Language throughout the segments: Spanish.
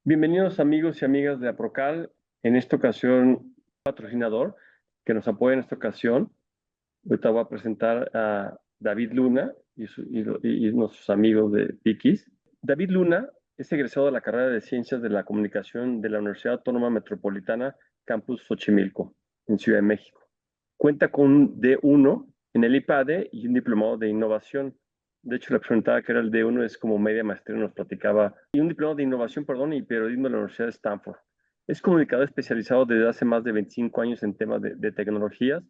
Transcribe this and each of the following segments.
Bienvenidos amigos y amigas de Aprocal. En esta ocasión, patrocinador que nos apoya en esta ocasión. Ahorita voy a presentar a David Luna y nuestros amigos de Dickies. David Luna es egresado de la carrera de Ciencias de la Comunicación de la Universidad Autónoma Metropolitana Campus Xochimilco, en Ciudad de México. Cuenta con un D1 en el IPADE y un diplomado de innovación. De hecho, le preguntaba que era el D1, es como media maestría, nos platicaba. Y un diplomado de innovación, perdón, y periodismo de la Universidad de Stanford. Es comunicador especializado desde hace más de 25 años en temas de tecnologías,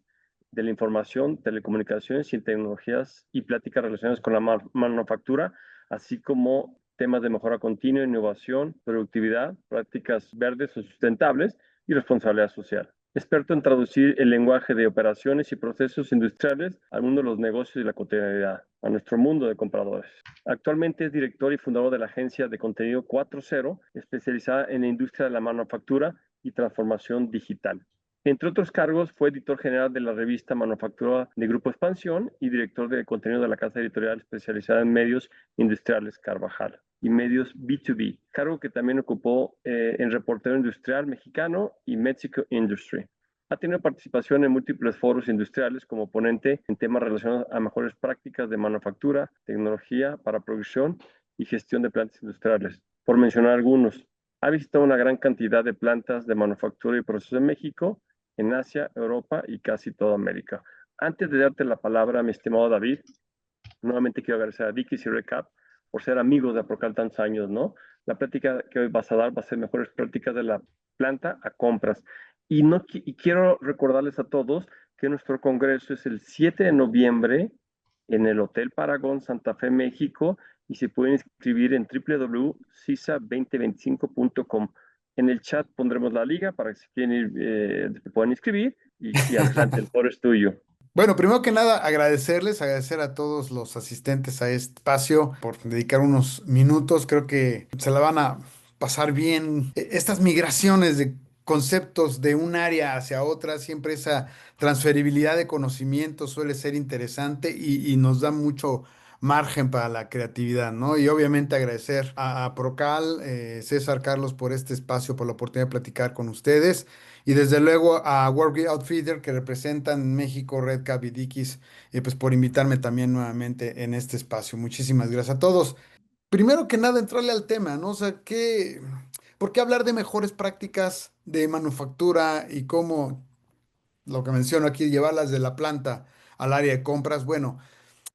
de la información, telecomunicaciones y tecnologías y pláticas relacionadas con la manufactura, así como temas de mejora continua, innovación, productividad, prácticas verdes o sustentables y responsabilidad social. Experto en traducir el lenguaje de operaciones y procesos industriales al mundo de los negocios y la cotidianidad, a nuestro mundo de compradores. Actualmente es director y fundador de la agencia de contenido 4.0, especializada en la industria de la manufactura y transformación digital. Entre otros cargos, fue editor general de la revista Manufactura de Grupo Expansión y director de contenido de la casa editorial especializada en medios industriales Carvajal y medios B2B, cargo que también ocupó en Reportero Industrial Mexicano y Mexico Industry. Ha tenido participación en múltiples foros industriales como ponente en temas relacionados a mejores prácticas de manufactura, tecnología para producción y gestión de plantas industriales, por mencionar algunos. Ha visitado una gran cantidad de plantas de manufactura y procesos en México, en Asia, Europa y casi toda América. Antes de darte la palabra, mi estimado David, nuevamente quiero agradecer a Dickies y Recap por ser amigos de Aprocal tantos años, ¿no? La plática que hoy vas a dar va a ser mejores prácticas de la planta a compras. Y quiero recordarles a todos que nuestro congreso es el 7 de noviembre en el Hotel Paragón Santa Fe, México, y se pueden inscribir en www.cisa2025.com. En el chat pondremos la liga para que si quieren ir, se puedan inscribir y adelante, el foro es tuyo. Bueno, primero que nada, agradecer a todos los asistentes a este espacio por dedicar unos minutos. Creo que se la van a pasar bien. Estas migraciones de conceptos de un área hacia otra, siempre esa transferibilidad de conocimiento suele ser interesante y nos da mucho margen para la creatividad, ¿no? Y obviamente agradecer a Procal, César Carlos, por este espacio, por la oportunidad de platicar con ustedes. Y desde luego a Work Outfitter, que representan México, Red Cap y Dickies, pues por invitarme también nuevamente en este espacio. Muchísimas gracias a todos. Primero que nada, entrarle al tema, ¿no? O sea, ¿por qué hablar de mejores prácticas de manufactura y cómo, lo que menciono aquí, llevarlas de la planta al área de compras? Bueno,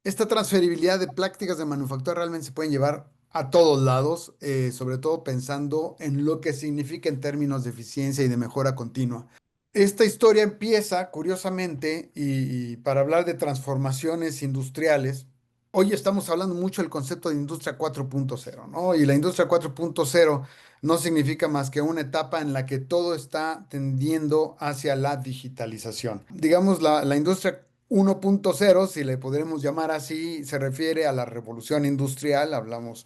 esta transferibilidad de prácticas de manufactura realmente se pueden llevar a todos lados, sobre todo pensando en lo que significa en términos de eficiencia y de mejora continua. Esta historia empieza, curiosamente, y para hablar de transformaciones industriales, hoy estamos hablando mucho del concepto de industria 4.0, ¿no? Y la industria 4.0 no significa más que una etapa en la que todo está tendiendo hacia la digitalización. Digamos, la industria 1.0, si le podremos llamar así, se refiere a la revolución industrial. Hablamos,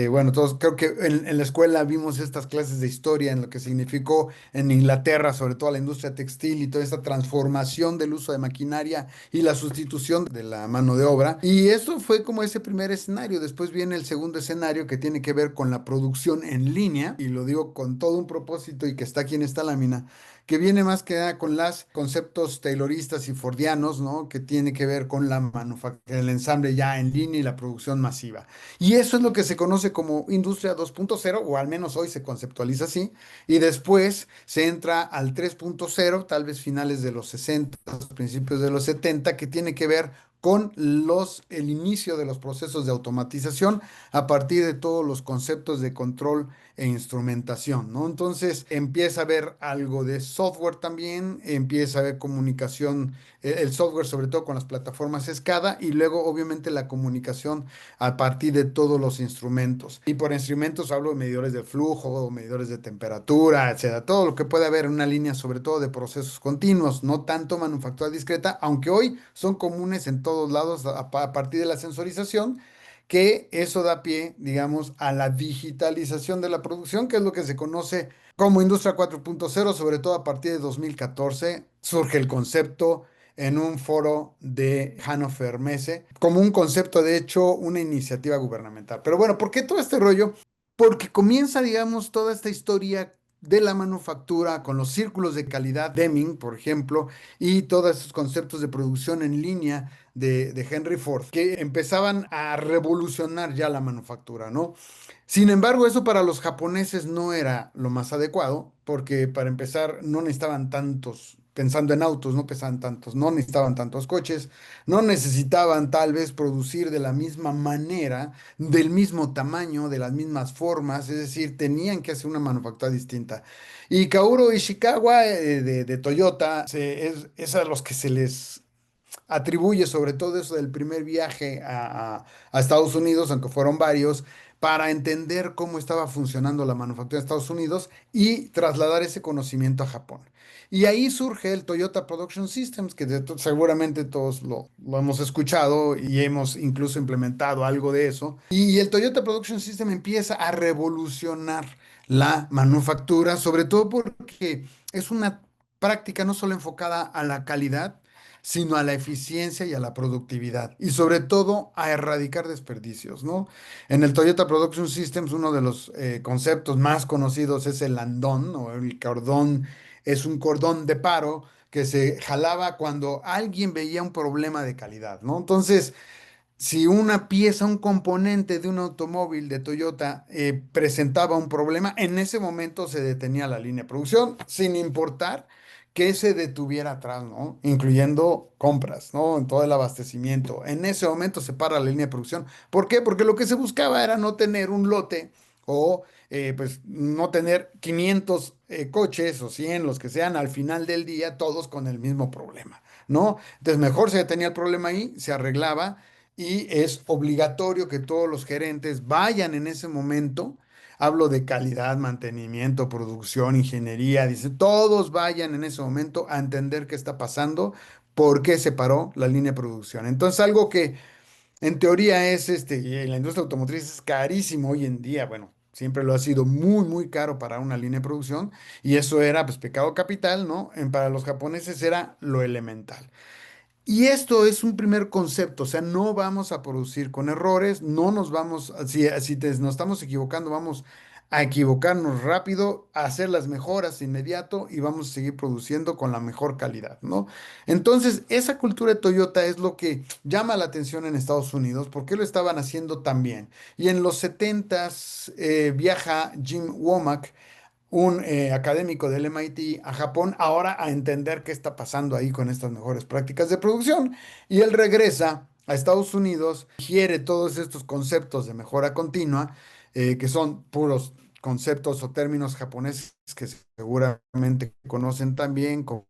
bueno, todos creo que en la escuela vimos estas clases de historia en lo que significó en Inglaterra, sobre todo la industria textil y toda esta transformación del uso de maquinaria y la sustitución de la mano de obra. Y eso fue como ese primer escenario. Después viene el segundo escenario que tiene que ver con la producción en línea, y lo digo con todo un propósito y que está aquí en esta lámina, que viene más que nada con los conceptos tayloristas y fordianos, ¿no? Que tiene que ver con la manufactura, el ensamble ya en línea y la producción masiva. Y eso es lo que se conoce como industria 2.0, o al menos hoy se conceptualiza así, y después se entra al 3.0, tal vez finales de los 60, principios de los 70, que tiene que ver con el inicio de los procesos de automatización a partir de todos los conceptos de control e instrumentación, ¿no? Entonces empieza a haber algo de software también, empieza a haber comunicación, el software sobre todo con las plataformas SCADA, y luego obviamente la comunicación a partir de todos los instrumentos. Y por instrumentos hablo de medidores de flujo, medidores de temperatura, etcétera, todo lo que puede haber en una línea, sobre todo de procesos continuos, no tanto manufactura discreta, aunque hoy son comunes en todos lados a partir de la sensorización, que eso da pie, digamos, a la digitalización de la producción, que es lo que se conoce como Industria 4.0, sobre todo a partir de 2014 surge el concepto en un foro de Hannover Messe, como un concepto, de hecho, una iniciativa gubernamental. Pero bueno, ¿por qué todo este rollo? porque comienza, digamos, toda esta historia de la manufactura con los círculos de calidad Deming, por ejemplo, y todos esos conceptos de producción en línea de Henry Ford, que empezaban a revolucionar ya la manufactura, ¿no? Sin embargo, eso para los japoneses no era lo más adecuado, porque para empezar no necesitaban tantos, pensando en autos, no pesaban tantos, no necesitaban tantos coches, no necesitaban tal vez producir de la misma manera, del mismo tamaño, de las mismas formas, es decir, tenían que hacer una manufactura distinta. Y Kaoru Ishikawa de Toyota es a los que se les atribuye sobre todo eso del primer viaje a Estados Unidos, aunque fueron varios, para entender cómo estaba funcionando la manufactura de Estados Unidos y trasladar ese conocimiento a Japón. Y ahí surge el Toyota Production Systems, que seguramente todos lo hemos escuchado y hemos incluso implementado algo de eso. Y el Toyota Production System empieza a revolucionar la manufactura, sobre todo porque es una práctica no solo enfocada a la calidad, sino a la eficiencia y a la productividad, y sobre todo a erradicar desperdicios, ¿no? En el Toyota Production Systems, uno de los conceptos más conocidos es el andón, o el cordón, es un cordón de paro que se jalaba cuando alguien veía un problema de calidad, ¿no? Entonces, si una pieza, un componente de un automóvil de Toyota presentaba un problema, en ese momento se detenía la línea de producción, sin importar que se detuviera atrás, ¿no? Incluyendo compras, ¿no? En todo el abastecimiento. En ese momento se para la línea de producción. ¿Por qué? Porque lo que se buscaba era no tener un lote o pues no tener 500 coches o 100, los que sean, al final del día, todos con el mismo problema, ¿no? Entonces, mejor se detenía el problema ahí, se arreglaba y es obligatorio que todos los gerentes vayan en ese momento. Hablo de calidad, mantenimiento, producción, ingeniería, dice, todos vayan en ese momento a entender qué está pasando, por qué se paró la línea de producción. Entonces, algo que en teoría es y en la industria automotriz es carísimo hoy en día, bueno, siempre lo ha sido muy, muy caro para una línea de producción, y eso era pues pecado capital, ¿no? Para los japoneses era lo elemental. Y esto es un primer concepto, o sea, no vamos a producir con errores, no nos vamos, si nos estamos equivocando, vamos a equivocarnos rápido, a hacer las mejoras de inmediato y vamos a seguir produciendo con la mejor calidad, ¿no? Entonces, esa cultura de Toyota es lo que llama la atención en Estados Unidos, porque lo estaban haciendo tan bien. Y en los 70s viaja Jim Womack, un académico del MIT, a Japón ahora a entender qué está pasando ahí con estas mejores prácticas de producción. Y él regresa a Estados Unidos, quiere todos estos conceptos de mejora continua, que son puros conceptos o términos japoneses que seguramente conocen también, como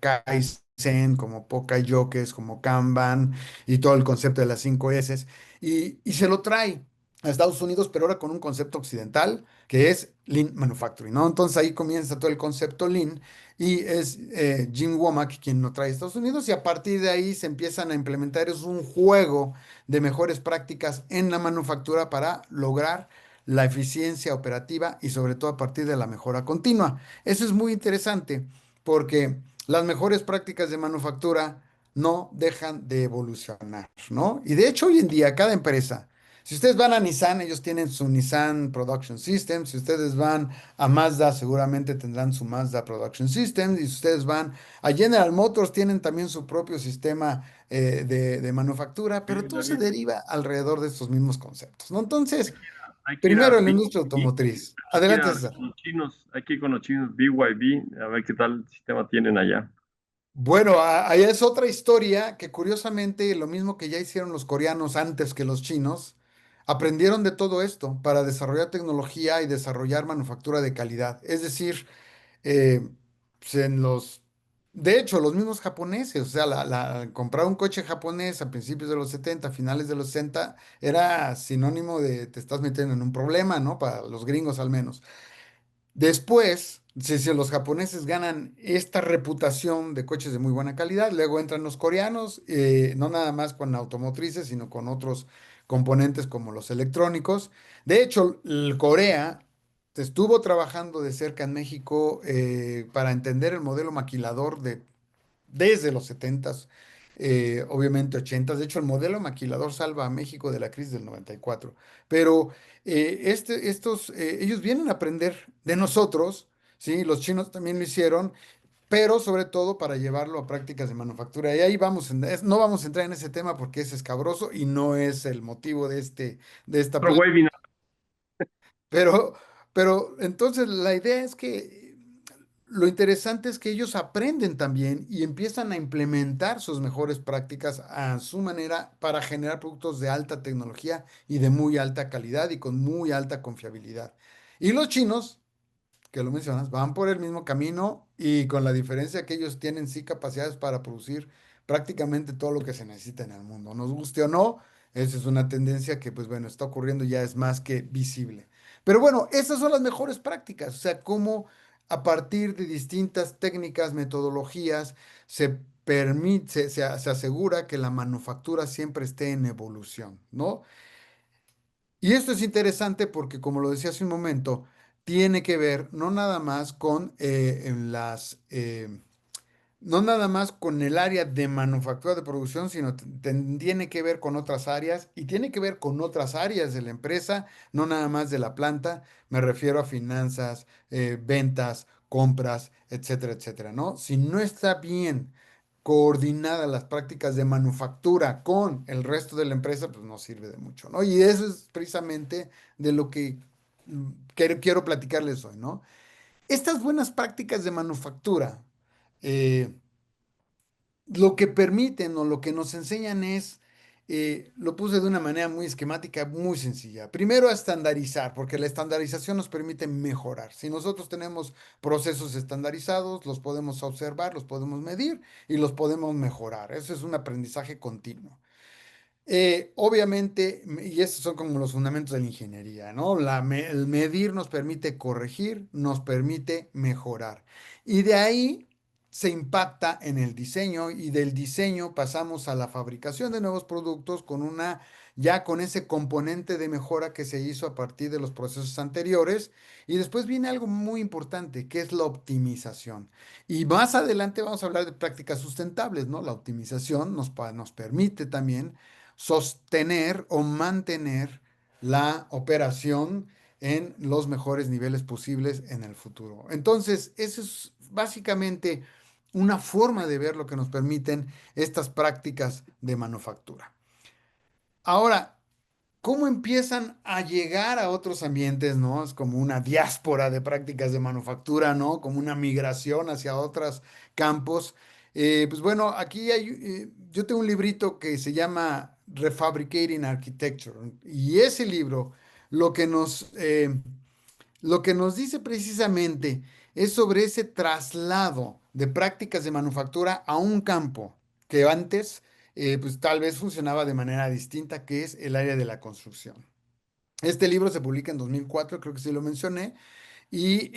Kaizen, como Pokayokes, como Kanban y todo el concepto de las 5 S, y se lo trae a Estados Unidos, pero ahora con un concepto occidental que es Lean Manufacturing, ¿no? Entonces ahí comienza todo el concepto Lean y es Jim Womack quien lo trae a Estados Unidos, y a partir de ahí se empiezan a implementar, es un juego de mejores prácticas en la manufactura para lograr la eficiencia operativa y sobre todo a partir de la mejora continua. Eso es muy interesante porque las mejores prácticas de manufactura no dejan de evolucionar, ¿no? Y de hecho hoy en día cada empresa, si ustedes van a Nissan, ellos tienen su Nissan Production System. Si ustedes van a Mazda, seguramente tendrán su Mazda Production System. Y si ustedes van a General Motors, tienen también su propio sistema de manufactura, pero Sí, todo se David, deriva alrededor de estos mismos conceptos, ¿no? Entonces, hay que ir a primero en la industria BYD, automotriz. hay que ir Adelante, César. con los chinos, hay que ir con los chinos BYD, a ver qué tal sistema tienen allá. Bueno, ahí es otra historia que curiosamente lo mismo que ya hicieron los coreanos antes que los chinos, aprendieron de todo esto para desarrollar tecnología y desarrollar manufactura de calidad. Es decir, eh, pues de hecho, los mismos japoneses, o sea, comprar un coche japonés a principios de los 70, finales de los 60, era sinónimo de te estás metiendo en un problema, ¿no? Para los gringos al menos. Después, si los japoneses ganan esta reputación de coches de muy buena calidad, luego entran los coreanos, no nada más con automotrices, sino con otros componentes como los electrónicos. De hecho, Corea estuvo trabajando de cerca en México para entender el modelo maquilador desde los 70 obviamente 80. De hecho, el modelo maquilador salva a México de la crisis del 94. Pero ellos vienen a aprender de nosotros, ¿sí? Los chinos también lo hicieron, pero sobre todo para llevarlo a prácticas de manufactura. Y ahí vamos, no vamos a entrar en ese tema porque es escabroso y no es el motivo de esta Otro plática. webinar. Pero, pero entonces la idea es que lo interesante es que ellos aprenden también y empiezan a implementar sus mejores prácticas a su manera para generar productos de alta tecnología y de muy alta calidad y con muy alta confiabilidad. Y los chinos, que lo mencionas, van por el mismo camino y con la diferencia que ellos tienen sí capacidades para producir prácticamente todo lo que se necesita en el mundo. Nos guste o no, esa es una tendencia que, pues bueno, está ocurriendo ya es más que visible. Pero bueno, esas son las mejores prácticas, o sea, cómo a partir de distintas técnicas, metodologías, se permite, se asegura que la manufactura siempre esté en evolución, ¿no? Y esto es interesante porque, como lo decía hace un momento, tiene que ver no nada más con no nada más con el área de manufactura de producción, sino tiene que ver con otras áreas y tiene que ver con otras áreas de la empresa, no nada más de la planta. Me refiero a finanzas, ventas, compras, etcétera, etcétera, ¿no? Si no está bien coordinadas las prácticas de manufactura con el resto de la empresa, pues no sirve de mucho, ¿no? Y eso es precisamente de lo que quiero platicarles hoy, ¿no? Estas buenas prácticas de manufactura, eh, lo que permiten o lo que nos enseñan es, lo puse de una manera muy esquemática, muy sencilla. Primero, a estandarizar, porque la estandarización nos permite mejorar. Si nosotros tenemos procesos estandarizados, los podemos observar, los podemos medir y los podemos mejorar. Eso es un aprendizaje continuo. Obviamente, y estos son como los fundamentos de la ingeniería, ¿no? El medir nos permite corregir, nos permite mejorar. Y de ahí se impacta en el diseño y del diseño pasamos a la fabricación de nuevos productos ya con ese componente de mejora que se hizo a partir de los procesos anteriores. Y después viene algo muy importante, que es la optimización. Y más adelante vamos a hablar de prácticas sustentables, ¿no? La optimización nos permite también sostener o mantener la operación en los mejores niveles posibles en el futuro. Entonces, eso es básicamente una forma de ver lo que nos permiten estas prácticas de manufactura. Ahora, ¿cómo empiezan a llegar a otros ambientes, ¿no? Es como una diáspora de prácticas de manufactura, ¿no? Como una migración hacia otros campos. Pues bueno, yo tengo un librito que se llama Refabricating Architecture y ese libro lo que lo que nos dice precisamente es sobre ese traslado de prácticas de manufactura a un campo que antes, pues tal vez funcionaba de manera distinta, que es el área de la construcción. Este libro se publica en 2004, creo que sí lo mencioné, y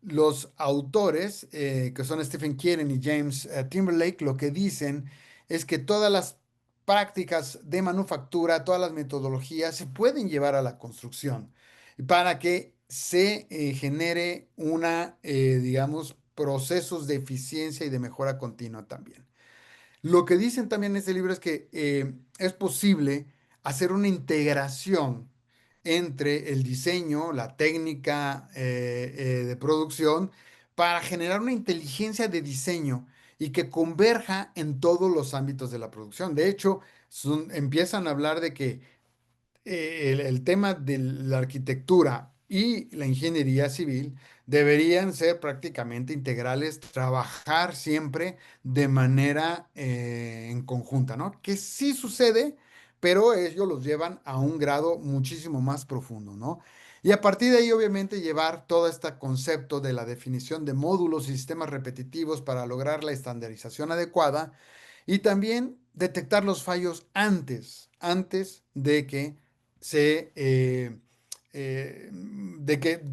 los autores, que son Stephen Kiernan y James Timberlake, lo que dicen es que todas las prácticas de manufactura, todas las metodologías se pueden llevar a la construcción para que se genere digamos, procesos de eficiencia y de mejora continua también. Lo que dicen también en este libro es que es posible hacer una integración entre el diseño, la técnica de producción, para generar una inteligencia de diseño y que converja en todos los ámbitos de la producción. De hecho, empiezan a hablar de que el tema de la arquitectura y la ingeniería civil deberían ser prácticamente integrales, trabajar siempre de manera en conjunta, ¿no? Que sí sucede, pero ellos los llevan a un grado muchísimo más profundo, ¿no? Y a partir de ahí, obviamente, llevar todo este concepto de la definición de módulos y sistemas repetitivos para lograr la estandarización adecuada y también detectar los fallos antes de que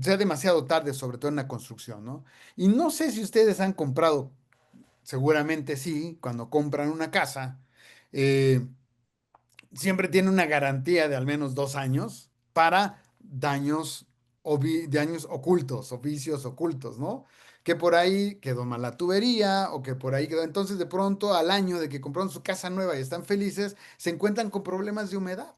sea demasiado tarde, sobre todo en la construcción, ¿no? Y no sé si ustedes han comprado, seguramente sí, cuando compran una casa, eh, siempre tiene una garantía de al menos 2 años para daños ocultos, oficios ocultos, ¿no? que por ahí quedó mal la tubería o que por ahí quedó. Entonces, de pronto, al año de que compraron su casa nueva y están felices, se encuentran con problemas de humedad.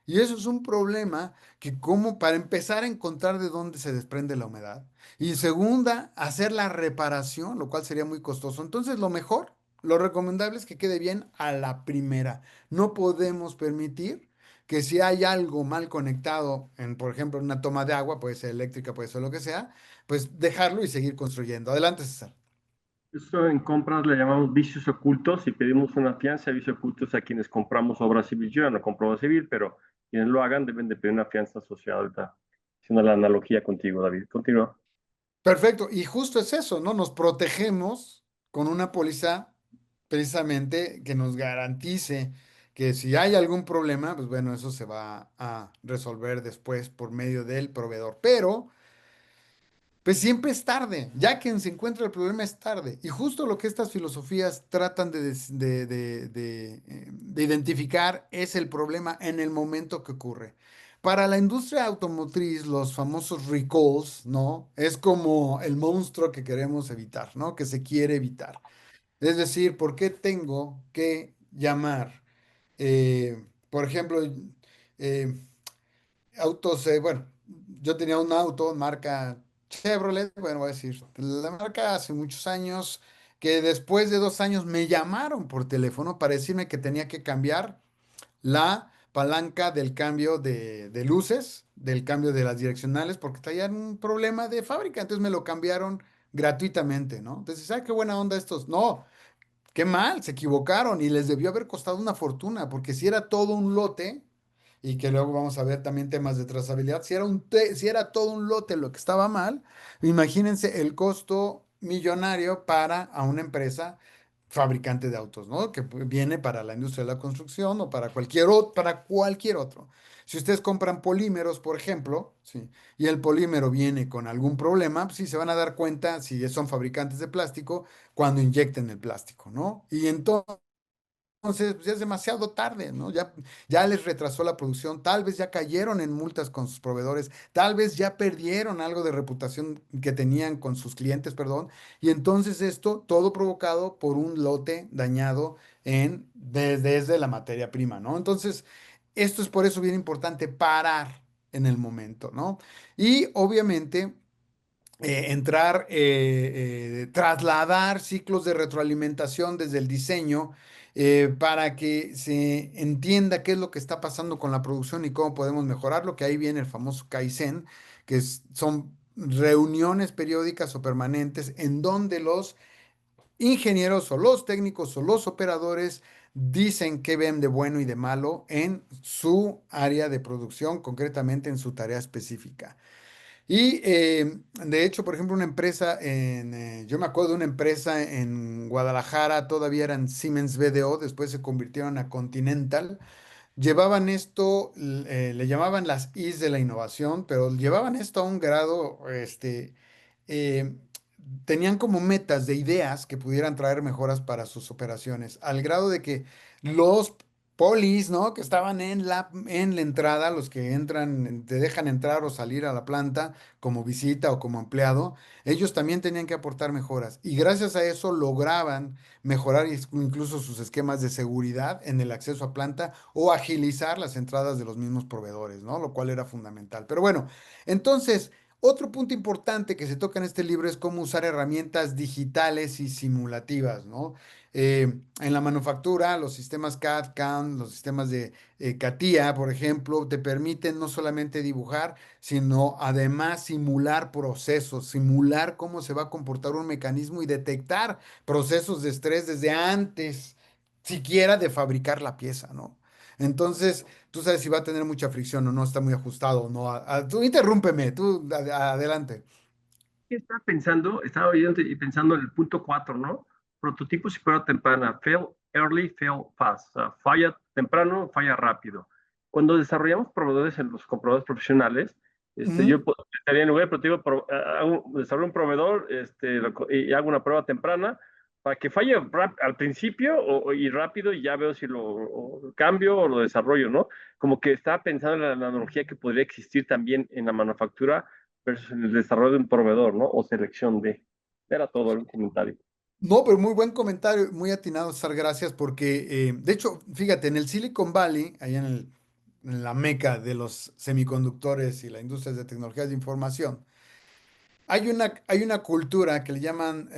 Y eso es un problema que como para empezar a encontrar de dónde se desprende la humedad. Y segunda, hacer la reparación, lo cual sería muy costoso. Entonces, lo mejor, lo recomendable es que quede bien a la primera. No podemos permitir que si hay algo mal conectado en, por ejemplo, una toma de agua, puede ser eléctrica, puede ser lo que sea, pues dejarlo y seguir construyendo. Adelante, César. Eso en compras le llamamos vicios ocultos y pedimos una fianza de vicios ocultos a quienes compramos obra civil. Yo ya no compro obra civil, pero quienes lo hagan deben de pedir una fianza asociada. Ahorita haciendo la analogía contigo, David. Continúa. Perfecto. Y justo es eso, ¿no? Nos protegemos con una póliza precisamente que nos garantice que si hay algún problema, pues bueno, eso se va a resolver después por medio del proveedor. Pero, pues siempre es tarde, ya que se encuentra el problema es tarde. Y justo lo que estas filosofías tratan de identificar es el problema en el momento que ocurre. Para la industria automotriz, los famosos recalls, ¿no? Es como el monstruo que queremos evitar, ¿no? Que se quiere evitar. Es decir, ¿por qué tengo que llamar, por ejemplo, eh, autos, bueno, yo tenía un auto marca Chevrolet, bueno, voy a decir, la marca hace muchos años, que después de 2 años me llamaron por teléfono para decirme que tenía que cambiar la palanca del cambio de luces, del cambio de las direccionales, porque traían un problema de fábrica, entonces me lo cambiaron gratuitamente, ¿no? Entonces, ¿sabes qué buena onda estos? No. Qué mal, se equivocaron y les debió haber costado una fortuna, porque si era todo un lote, y que luego vamos a ver también temas de trazabilidad, si era todo un lote lo que estaba mal, imagínense el costo millonario para a una empresa fabricante de autos, ¿no? Que viene para la industria de la construcción o para cualquier otro. Si ustedes compran polímeros, por ejemplo, ¿sí? Y el polímero viene con algún problema, pues sí se van a dar cuenta si son fabricantes de plástico cuando inyecten el plástico, ¿no? Y entonces pues, ya es demasiado tarde, ¿no? Ya les retrasó la producción, tal vez ya cayeron en multas con sus proveedores, tal vez ya perdieron algo de reputación que tenían con sus clientes, perdón, y entonces esto todo provocado por un lote dañado desde la materia prima, ¿no? Entonces, esto es por eso bien importante parar en el momento, ¿no? Y obviamente trasladar ciclos de retroalimentación desde el diseño para que se entienda qué es lo que está pasando con la producción y cómo podemos mejorarlo, que ahí viene el famoso Kaizen, son reuniones periódicas o permanentes en donde los ingenieros o los técnicos o los operadores dicen qué ven de bueno y de malo en su área de producción, concretamente en su tarea específica. Y de hecho, por ejemplo, yo me acuerdo de una empresa en Guadalajara, todavía eran Siemens BDO, después se convirtieron a Continental. Llevaban esto, le llamaban las Is de la innovación, pero llevaban esto a un grado, eh, tenían como metas de ideas que pudieran traer mejoras para sus operaciones, al grado de que los polis, ¿no? Que estaban en la entrada, los que entran, te dejan entrar o salir a la planta como visita o como empleado, ellos también tenían que aportar mejoras. Y gracias a eso lograban mejorar incluso sus esquemas de seguridad en el acceso a planta o agilizar las entradas de los mismos proveedores, ¿no? Lo cual era fundamental. Pero bueno, entonces, otro punto importante que se toca en este libro es cómo usar herramientas digitales y simulativas, ¿no? En la manufactura, los sistemas CAD, CAM, los sistemas de CATIA, por ejemplo, te permiten no solamente dibujar, sino además simular procesos, simular cómo se va a comportar un mecanismo y detectar procesos de estrés desde antes siquiera de fabricar la pieza, ¿no? Entonces, tú sabes si va a tener mucha fricción o no, está muy ajustado o no. Tú interrúmpeme, adelante. Estaba oyendo y pensando en el punto 4, ¿no? Prototipos y prueba temprana, fail early, fail fast, o sea, falla temprano, falla rápido. Cuando desarrollamos proveedores en los compradores profesionales, Ujú. estaría en lugar de prototipo, desarrollo un proveedor y hago una prueba temprana para que falle al principio y rápido y ya veo si lo cambio o lo desarrollo, ¿no? Como que estaba pensando en la analogía que podría existir también en la manufactura versus en el desarrollo de un proveedor, ¿no? O selección de. Era todo el comentario. No, pero muy buen comentario, muy atinado, Sar, gracias, porque de hecho, fíjate, en el Silicon Valley, allá en la meca de los semiconductores y la industria de tecnologías de información, hay una cultura que le llaman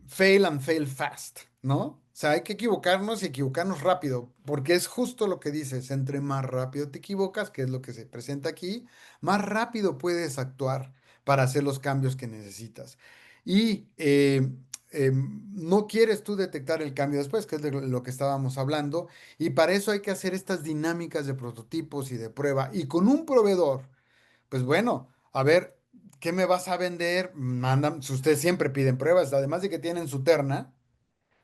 fail and fail fast, ¿no? O sea, hay que equivocarnos y equivocarnos rápido, porque es justo lo que dices, entre más rápido te equivocas, que es lo que se presenta aquí, más rápido puedes actuar para hacer los cambios que necesitas. Y no quieres tú detectar el cambio después, que es de lo que estábamos hablando, y para eso hay que hacer estas dinámicas de prototipos y de prueba. Y con un proveedor pues bueno, a ver, ¿qué me vas a vender? Mandan, si ustedes siempre piden pruebas, además de que tienen su terna,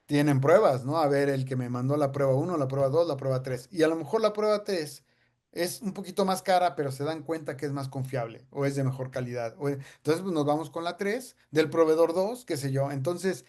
tienen pruebas, ¿no? A ver, el que me mandó la prueba uno, la prueba 2, la prueba 3. Y a lo mejor la prueba 3 es un poquito más cara, pero se dan cuenta que es más confiable o es de mejor calidad. Entonces, pues nos vamos con la 3 del proveedor 2, qué sé yo. Entonces,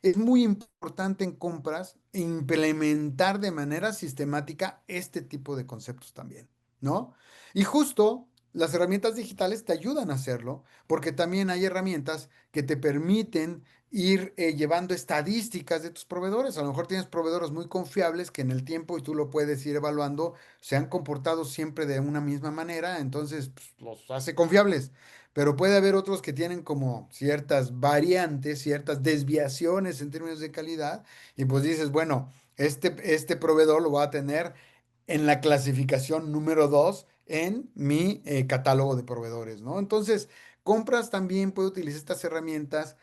es muy importante en compras implementar de manera sistemática este tipo de conceptos también, ¿no? Y justo las herramientas digitales te ayudan a hacerlo, porque también hay herramientas que te permiten ir llevando estadísticas de tus proveedores. A lo mejor tienes proveedores muy confiables que en el tiempo, y tú lo puedes ir evaluando, se han comportado siempre de una misma manera, entonces pues, los hace confiables. Pero puede haber otros que tienen como ciertas variantes, ciertas desviaciones en términos de calidad, y pues dices, bueno, este proveedor lo va a tener en la clasificación número 2 en mi catálogo de proveedores, ¿no? Entonces, compras también puede utilizar estas herramientas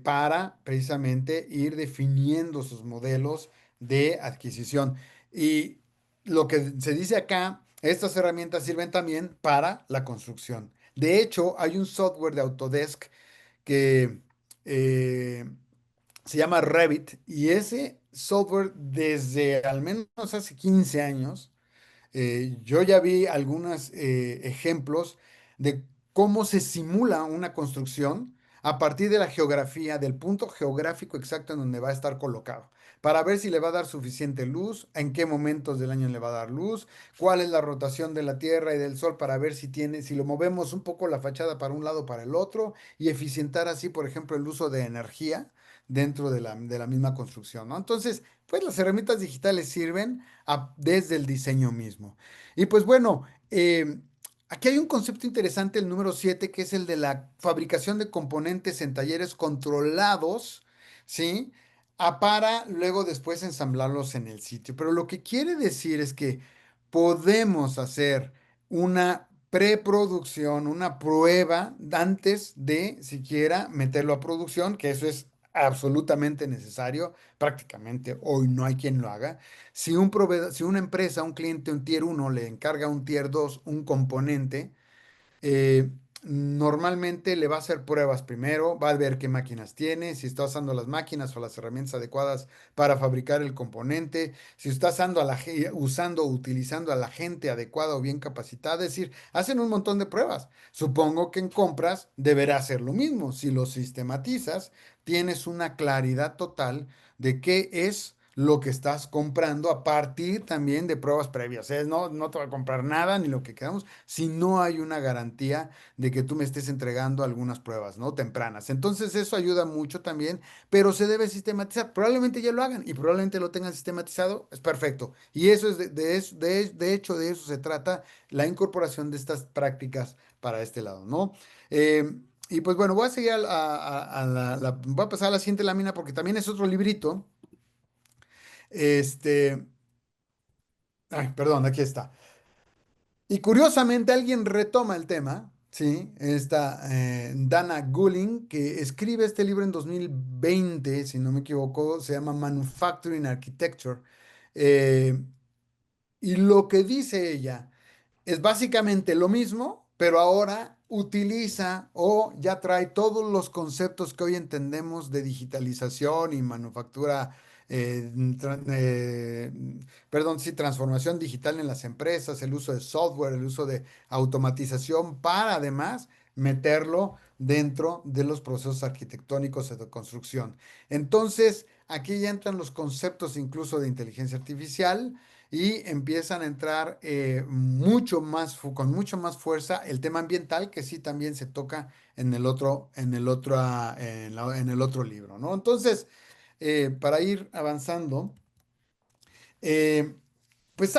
para precisamente ir definiendo sus modelos de adquisición. Y lo que se dice acá, estas herramientas sirven también para la construcción. De hecho, hay un software de Autodesk que eh, se llama Revit, y ese software desde al menos hace 15 años yo ya vi algunos ejemplos de cómo se simula una construcción a partir de la geografía, del punto geográfico exacto en donde va a estar colocado, para ver si le va a dar suficiente luz, en qué momentos del año le va a dar luz, cuál es la rotación de la Tierra y del Sol, para ver si tiene, si lo movemos un poco la fachada para un lado o para el otro, y eficientar así, por ejemplo, el uso de energía dentro de la misma construcción, ¿no? Entonces, pues las herramientas digitales sirven desde el diseño mismo. Y pues bueno, aquí hay un concepto interesante, el número 7 que es el de la fabricación de componentes en talleres controlados, ¿sí? Para luego después ensamblarlos en el sitio. Pero lo que quiere decir es que podemos hacer una preproducción, una prueba antes de siquiera meterlo a producción, que eso es absolutamente necesario. Prácticamente hoy no hay quien lo haga. Si un proveedor, si una empresa, un cliente, un tier uno le encarga a un tier 2 un componente, eh, normalmente le va a hacer pruebas primero, va a ver qué máquinas tiene, si está usando las máquinas o las herramientas adecuadas para fabricar el componente, si está usando o utilizando a la gente adecuada o bien capacitada, es decir, hacen un montón de pruebas. Supongo que en compras deberá hacer lo mismo. Si lo sistematizas, tienes una claridad total de qué es lo que estás comprando a partir también de pruebas previas. No, no te voy a comprar nada ni lo que quedamos si no hay una garantía de que tú me estés entregando algunas pruebas, ¿no? Tempranas. Entonces eso ayuda mucho también, pero se debe sistematizar. Probablemente ya lo hagan y probablemente lo tengan sistematizado, es perfecto. Y eso es de hecho de eso se trata la incorporación de estas prácticas para este lado, ¿no? Y pues bueno, voy a seguir voy a pasar a la siguiente lámina porque también es otro librito. Este, ay, perdón, aquí está. Y curiosamente alguien retoma el tema, ¿sí? Esta Dana Gulling, que escribe este libro en 2020, si no me equivoco, se llama Manufacturing Architecture. Eh, y lo que dice ella es básicamente lo mismo, pero ahora utiliza o ya trae todos los conceptos que hoy entendemos de digitalización y manufactura, eh, tra- eh, perdón, sí, transformación digital en las empresas, el uso de software, el uso de automatización para además meterlo dentro de los procesos arquitectónicos de construcción. Entonces, aquí ya entran los conceptos incluso de inteligencia artificial y empiezan a entrar mucho más, con mucho más fuerza el tema ambiental, que sí también se toca en el otro libro, ¿no? Entonces, para ir avanzando, eh, pues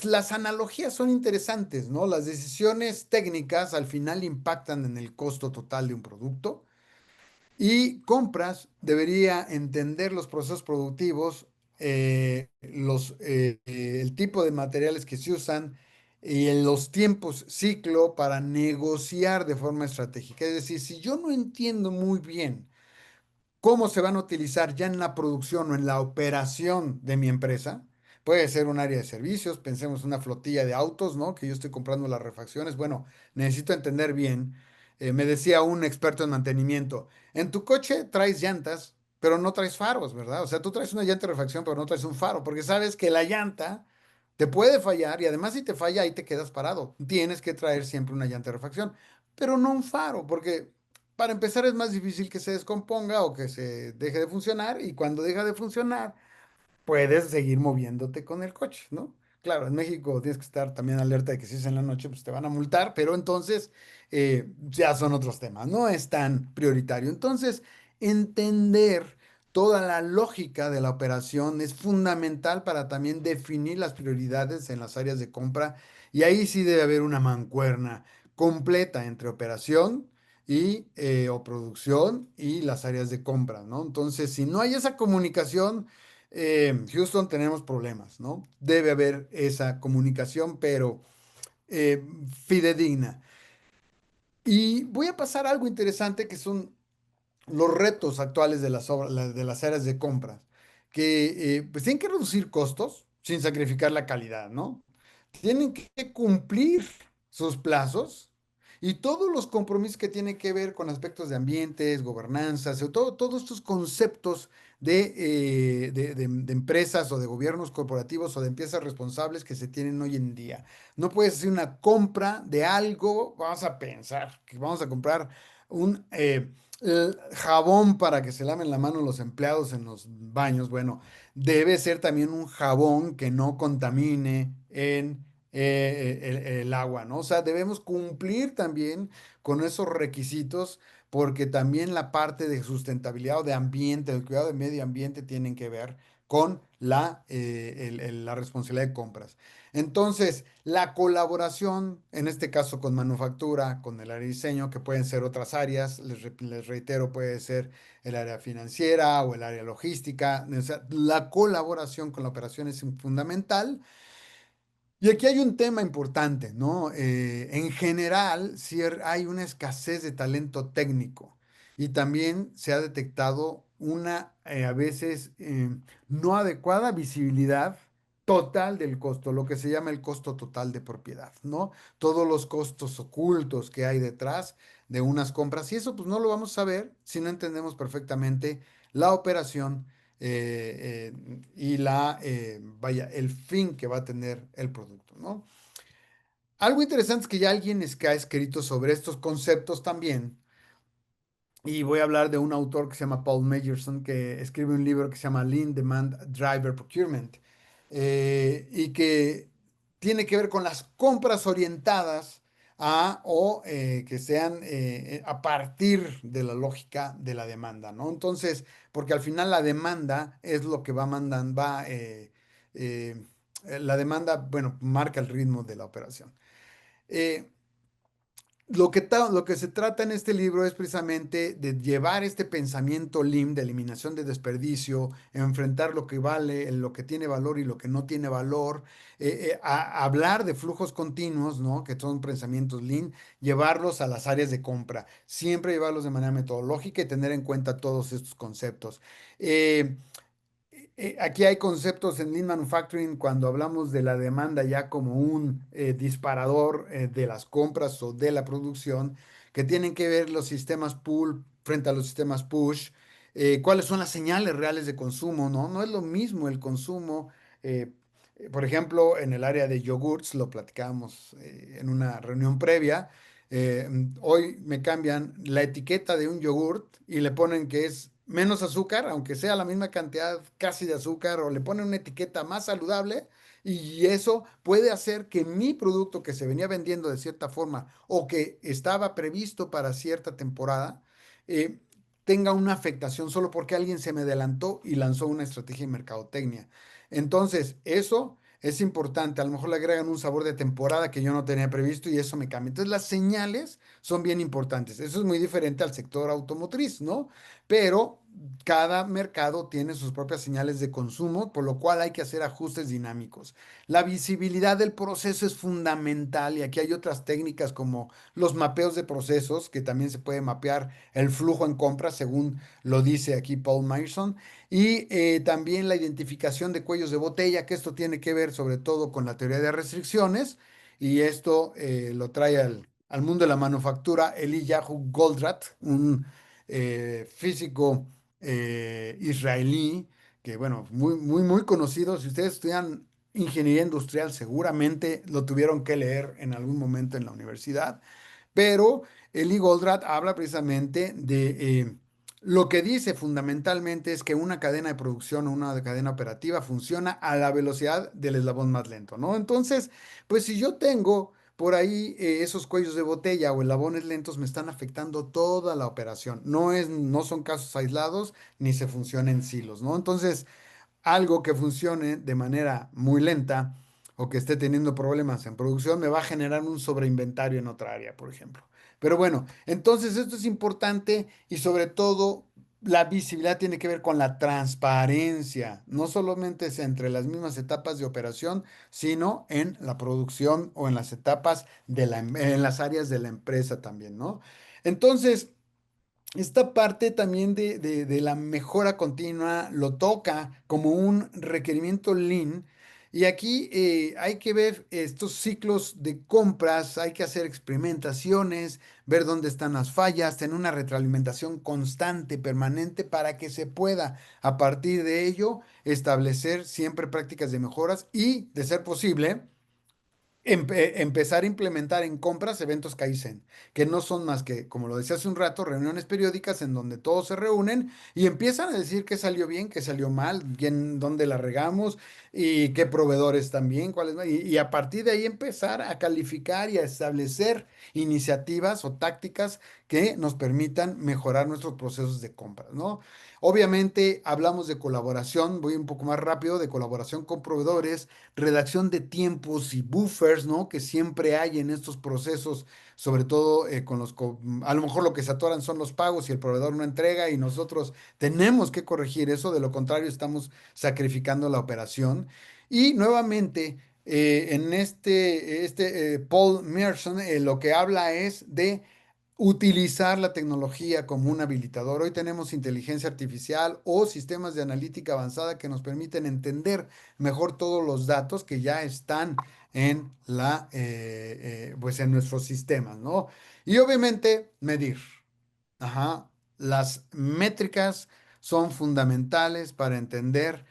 las analogías son interesantes, ¿no? Las decisiones técnicas al final impactan en el costo total de un producto. Y compras debería entender los procesos productivos, el tipo de materiales que se usan y en los tiempos ciclo para negociar de forma estratégica. Es decir, si yo no entiendo muy bien cómo se van a utilizar ya en la producción o en la operación de mi empresa. Puede ser un área de servicios, pensemos una flotilla de autos, ¿no? Que yo estoy comprando las refacciones. Bueno, necesito entender bien. Me decía un experto en mantenimiento, en tu coche traes llantas, pero no traes faros, ¿verdad? O sea, tú traes una llanta de refacción, pero no traes un faro, porque sabes que la llanta te puede fallar y además si te falla ahí te quedas parado. Tienes que traer siempre una llanta de refacción, pero no un faro, porque para empezar, es más difícil que se descomponga o que se deje de funcionar y cuando deja de funcionar, puedes seguir moviéndote con el coche, ¿no? Claro, en México tienes que estar también alerta de que si es en la noche, pues te van a multar, pero entonces ya son otros temas, no es tan prioritario. Entonces, entender toda la lógica de la operación es fundamental para también definir las prioridades en las áreas de compra y ahí sí debe haber una mancuerna completa entre operación o producción y las áreas de compra, ¿no? Entonces, si no hay esa comunicación, Houston tenemos problemas, ¿no? Debe haber esa comunicación, pero eh, fidedigna. Y voy a pasar a algo interesante que son los retos actuales de de las áreas de compras, que pues tienen que reducir costos sin sacrificar la calidad, ¿no? Tienen que cumplir sus plazos y todos los compromisos que tienen que ver con aspectos de ambientes, gobernanzas, todos estos conceptos de empresas o de gobiernos corporativos o de empresas responsables que se tienen hoy en día. No puedes hacer una compra de algo, vamos a pensar que vamos a comprar un jabón para que se laven la mano los empleados en los baños. Bueno, debe ser también un jabón que no contamine el agua, ¿no? O sea, debemos cumplir también con esos requisitos porque también la parte de sustentabilidad o de ambiente, del cuidado del medio ambiente tienen que ver con la responsabilidad de compras. Entonces, la colaboración, en este caso con manufactura, con el área de diseño, que pueden ser otras áreas, les reitero, puede ser el área financiera o el área logística, o sea, la colaboración con la operación es fundamental y aquí hay un tema importante, ¿no? En general, sí hay una escasez de talento técnico y también se ha detectado una, a veces, no adecuada visibilidad total del costo, lo que se llama el costo total de propiedad, ¿no? Todos los costos ocultos que hay detrás de unas compras y eso pues no lo vamos a ver si no entendemos perfectamente la operación vaya, el fin que va a tener el producto, ¿no? Algo interesante es que ya alguien que ha escrito sobre estos conceptos también, y voy a hablar de un autor que se llama Paul Mayerson, que escribe un libro que se llama Lean Demand Driver Procurement, y que tiene que ver con las compras orientadas que sean a partir de la lógica de la demanda, ¿no? Entonces, porque al final la demanda es lo que va mandando, eh, la demanda, bueno, marca el ritmo de la operación. Eh, lo que se trata en este libro es precisamente de llevar este pensamiento Lean de eliminación de desperdicio, enfrentar lo que vale, lo que tiene valor y lo que no tiene valor, a hablar de flujos continuos, ¿no? Que son pensamientos Lean, llevarlos a las áreas de compra, siempre llevarlos de manera metodológica y tener en cuenta todos estos conceptos. Eh, Aquí hay conceptos en Lean Manufacturing cuando hablamos de la demanda ya como un disparador de las compras o de la producción, que tienen que ver los sistemas pull frente a los sistemas push, cuáles son las señales reales de consumo, ¿no? No es lo mismo el consumo, eh, por ejemplo, en el área de yogurts, lo platicábamos en una reunión previa. Hoy me cambian la etiqueta de un yogurt y le ponen que es menos azúcar, aunque sea la misma cantidad casi de azúcar, o le ponen una etiqueta más saludable Y eso puede hacer que mi producto que se venía vendiendo de cierta forma o que estaba previsto para cierta temporada, eh, tenga una afectación solo porque alguien se me adelantó y lanzó una estrategia de mercadotecnia. Entonces, eso es importante. A lo mejor le agregan un sabor de temporada que yo no tenía previsto y eso me cambia. Entonces, las señales son bien importantes. Eso es muy diferente al sector automotriz, ¿no? Pero cada mercado tiene sus propias señales de consumo, por lo cual hay que hacer ajustes dinámicos. La visibilidad del proceso es fundamental y aquí hay otras técnicas como los mapeos de procesos, que también se puede mapear el flujo en compras, según lo dice aquí Paul Myerson, y también la identificación de cuellos de botella, que esto tiene que ver sobre todo con la teoría de restricciones, y esto lo trae al mundo de la manufactura Eliyahu Goldratt, un físico israelí, que bueno, muy conocido. Si ustedes estudian ingeniería industrial, seguramente lo tuvieron que leer en algún momento en la universidad. Pero Eli Goldratt habla precisamente de lo que dice fundamentalmente es que una cadena de producción o una cadena operativa funciona a la velocidad del eslabón más lento, ¿no? Entonces, pues si yo tengo por ahí esos cuellos de botella o eslabones lentos me están afectando toda la operación. No son casos aislados ni se funciona en silos, ¿no? Entonces, algo que funcione de manera muy lenta o que esté teniendo problemas en producción me va a generar un sobreinventario en otra área, por ejemplo. Pero bueno, entonces esto es importante y sobre todo la visibilidad tiene que ver con la transparencia, no solamente es entre las mismas etapas de operación, sino en la producción o en las etapas en las áreas de la empresa también, ¿no? Entonces, esta parte también de la mejora continua lo toca como un requerimiento lean. Y aquí hay que ver estos ciclos de compras, hay que hacer experimentaciones, ver dónde están las fallas, tener una retroalimentación constante, permanente, para que se pueda a partir de ello establecer siempre prácticas de mejoras y, de ser posible, empezar a implementar en compras eventos Kaizen, que no son más que, como lo decía hace un rato, reuniones periódicas en donde todos se reúnen y empiezan a decir qué salió bien, qué salió mal, bien, dónde la regamos y qué proveedores también, cuáles no, y a partir de ahí empezar a calificar y a establecer iniciativas o tácticas que nos permitan mejorar nuestros procesos de compras, ¿no? Obviamente hablamos de colaboración, voy un poco más rápido, de colaboración con proveedores, redacción de tiempos y buffers, ¿no? Que siempre hay en estos procesos, sobre todo a lo mejor lo que se atoran son los pagos y el proveedor no entrega y nosotros tenemos que corregir eso, de lo contrario estamos sacrificando la operación. Y nuevamente, Paul Merson lo que habla es de utilizar la tecnología como un habilitador. Hoy tenemos inteligencia artificial o sistemas de analítica avanzada que nos permiten entender mejor todos los datos que ya están en pues en nuestros sistemas, ¿no? Y obviamente medir. Ajá. Las métricas son fundamentales para entender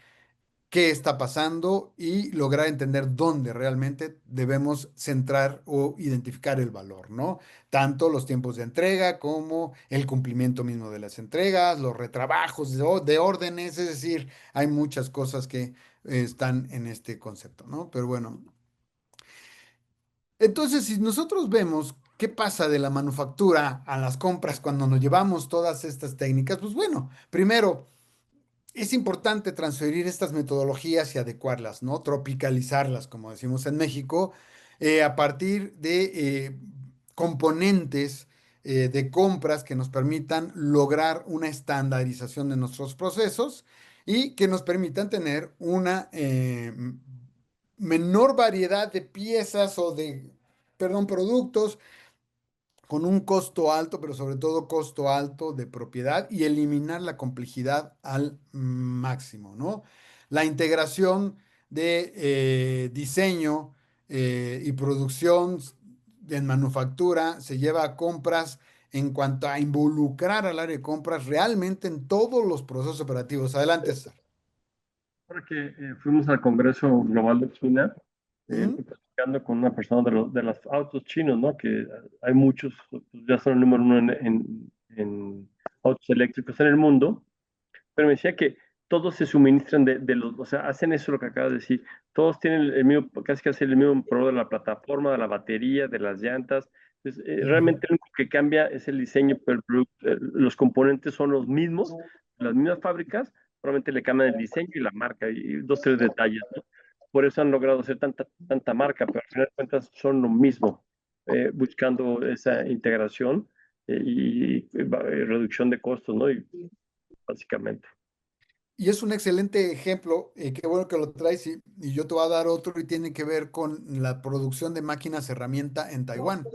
qué está pasando y lograr entender dónde realmente debemos centrar o identificar el valor, ¿no? Tanto los tiempos de entrega como el cumplimiento mismo de las entregas, los retrabajos de órdenes, es decir, hay muchas cosas que están en este concepto, ¿no? Pero bueno, entonces si nosotros vemos qué pasa de la manufactura a las compras cuando nos llevamos todas estas técnicas, pues bueno, primero es importante transferir estas metodologías y adecuarlas, ¿no? Tropicalizarlas, como decimos en México, a partir de componentes de compras que nos permitan lograr una estandarización de nuestros procesos y que nos permitan tener una menor variedad de piezas o perdón, productos con un costo alto, pero sobre todo costo alto de propiedad y eliminar la complejidad al máximo, ¿no? La integración de diseño y producción en manufactura se lleva a compras en cuanto a involucrar al área de compras realmente en todos los procesos operativos. Adelante, César. Ahora que fuimos al Congreso Global de China, ¿Mm? platicando con una persona de los autos chinos, ¿no? Que hay muchos, pues, ya son el número uno en autos eléctricos en el mundo, pero me decía que todos se suministran o sea, hacen eso lo que acabas de decir, todos tienen el mismo, casi el mismo proveedor de la plataforma, de la batería, de las llantas. Entonces, Ujú. realmente lo único que cambia es el diseño, pero los componentes son los mismos, las mismas fábricas, solamente le cambian el diseño y la marca y dos, tres detalles, ¿no? Por eso han logrado hacer tanta marca, pero al final de cuentas son lo mismo, buscando esa integración reducción de costos, ¿no? Y básicamente. Y es un excelente ejemplo, qué bueno que lo traes y yo te voy a dar otro y tiene que ver con la producción de máquinas herramienta en Taiwán.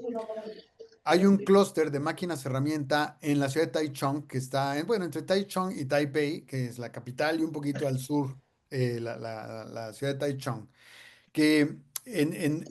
Hay un clúster de máquinas herramienta en la ciudad de Taichung, que está bueno, entre Taichung y Taipei, que es la capital, y un poquito al sur, la ciudad de Taichung que en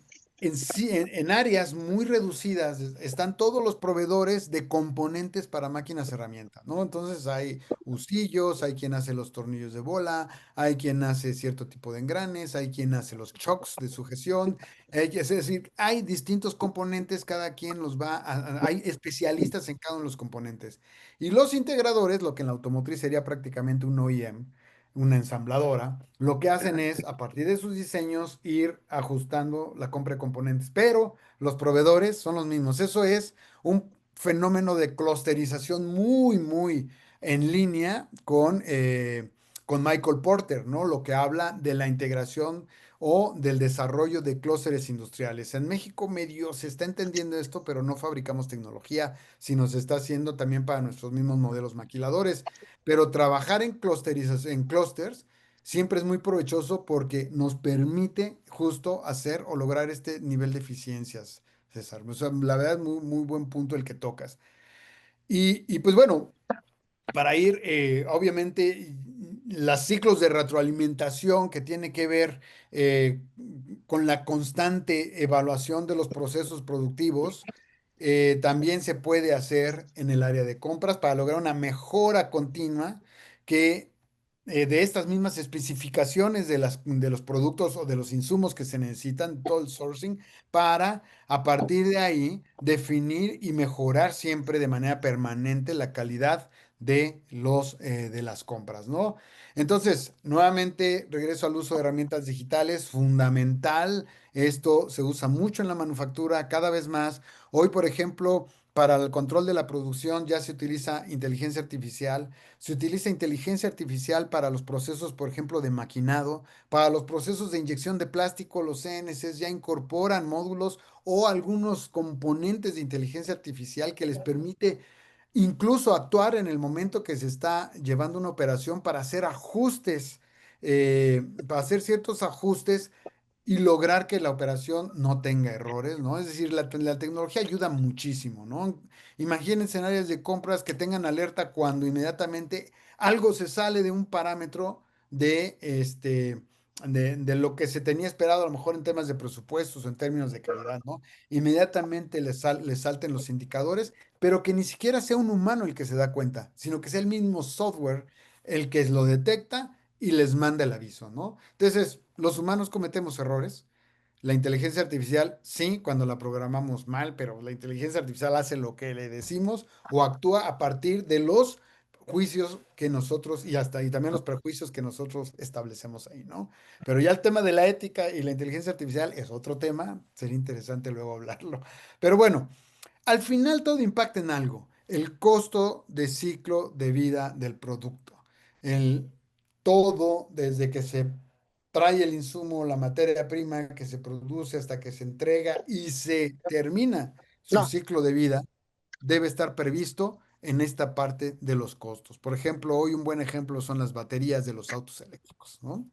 áreas muy reducidas están todos los proveedores de componentes para máquinas herramientas, ¿no? Entonces hay usillos, hay quien hace los tornillos de bola, hay quien hace cierto tipo de engranes, hay quien hace los chocks de sujeción, es decir, hay distintos componentes, cada quien los hay especialistas en cada uno de los componentes. Y los integradores, lo que en la automotriz sería prácticamente un OEM, una ensambladora, lo que hacen es, a partir de sus diseños, ir ajustando la compra de componentes, pero los proveedores son los mismos. Eso es un fenómeno de clusterización muy, muy en línea con Michael Porter, ¿no? Lo que habla de la integración o del desarrollo de clústeres industriales. En México medio se está entendiendo esto, pero no fabricamos tecnología, sino se está haciendo también para nuestros mismos modelos maquiladores. Pero trabajar en clusterización, en clusters, siempre es muy provechoso porque nos permite justo hacer o lograr este nivel de eficiencias, César. O sea, la verdad es muy, muy buen punto el que tocas. Y pues bueno, para ir, obviamente, los ciclos de retroalimentación que tiene que ver eh, con la constante evaluación de los procesos productivos, también se puede hacer en el área de compras para lograr una mejora continua que de estas mismas especificaciones de los productos o de los insumos que se necesitan, todo el sourcing, para a partir de ahí definir y mejorar siempre de manera permanente la calidad de las compras, ¿no? Entonces, nuevamente regreso al uso de herramientas digitales, fundamental. Esto se usa mucho en la manufactura, cada vez más. Hoy, por ejemplo, para el control de la producción ya se utiliza inteligencia artificial. Se utiliza inteligencia artificial para los procesos, por ejemplo, de maquinado. Para los procesos de inyección de plástico, los CNCs ya incorporan módulos o algunos componentes de inteligencia artificial que les permite incluso actuar en el momento que se está llevando una operación para hacer ajustes, para hacer ciertos ajustes y lograr que la operación no tenga errores, ¿no? Es decir, la tecnología ayuda muchísimo, ¿no? Imagínense en áreas de compras que tengan alerta cuando inmediatamente algo se sale de un parámetro de lo que se tenía esperado, a lo mejor en temas de presupuestos o en términos de calidad, ¿no? Inmediatamente les salten los indicadores, pero que ni siquiera sea un humano el que se da cuenta, sino que sea el mismo software el que lo detecta y les manda el aviso, ¿no? Entonces, los humanos cometemos errores. La inteligencia artificial, sí, cuando la programamos mal, pero la inteligencia artificial hace lo que le decimos o actúa a partir de los juicios que nosotros y también los prejuicios que nosotros establecemos ahí, ¿no? Pero ya el tema de la ética y la inteligencia artificial es otro tema, sería interesante luego hablarlo. Pero bueno, al final todo impacta en algo, el costo de ciclo de vida del producto. El, todo desde que se trae el insumo, la materia prima que se produce hasta que se entrega y se termina su No. ciclo de vida, debe estar previsto en esta parte de los costos. Por ejemplo, hoy un buen ejemplo son las baterías de los autos eléctricos, ¿no?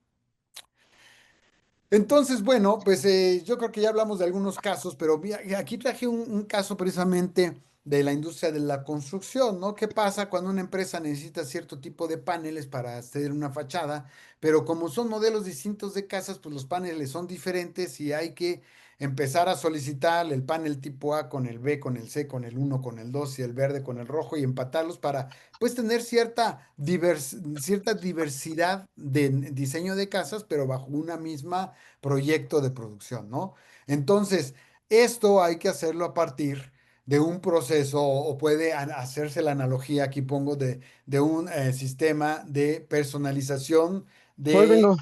Entonces, bueno, pues yo creo que ya hablamos de algunos casos, pero aquí traje un caso precisamente de la industria de la construcción, ¿no? ¿Qué pasa cuando una empresa necesita cierto tipo de paneles para hacer una fachada? Pero como son modelos distintos de casas, pues los paneles son diferentes y hay que empezar a solicitar el panel tipo A con el B, con el C, con el uno, con el 2 y el verde con el rojo y empatarlos para pues tener cierta diversidad de diseño de casas, pero bajo una misma proyecto de producción, ¿no? Entonces, esto hay que hacerlo a partir de un proceso o puede hacerse la analogía, aquí pongo, de un sistema de personalización de Jueguenlo.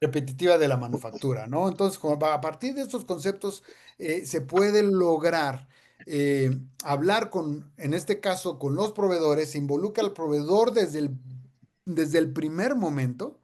repetitiva de la manufactura, ¿no? Entonces, a partir de estos conceptos se puede lograr hablar con, en este caso, con los proveedores, se involucra al proveedor desde el primer momento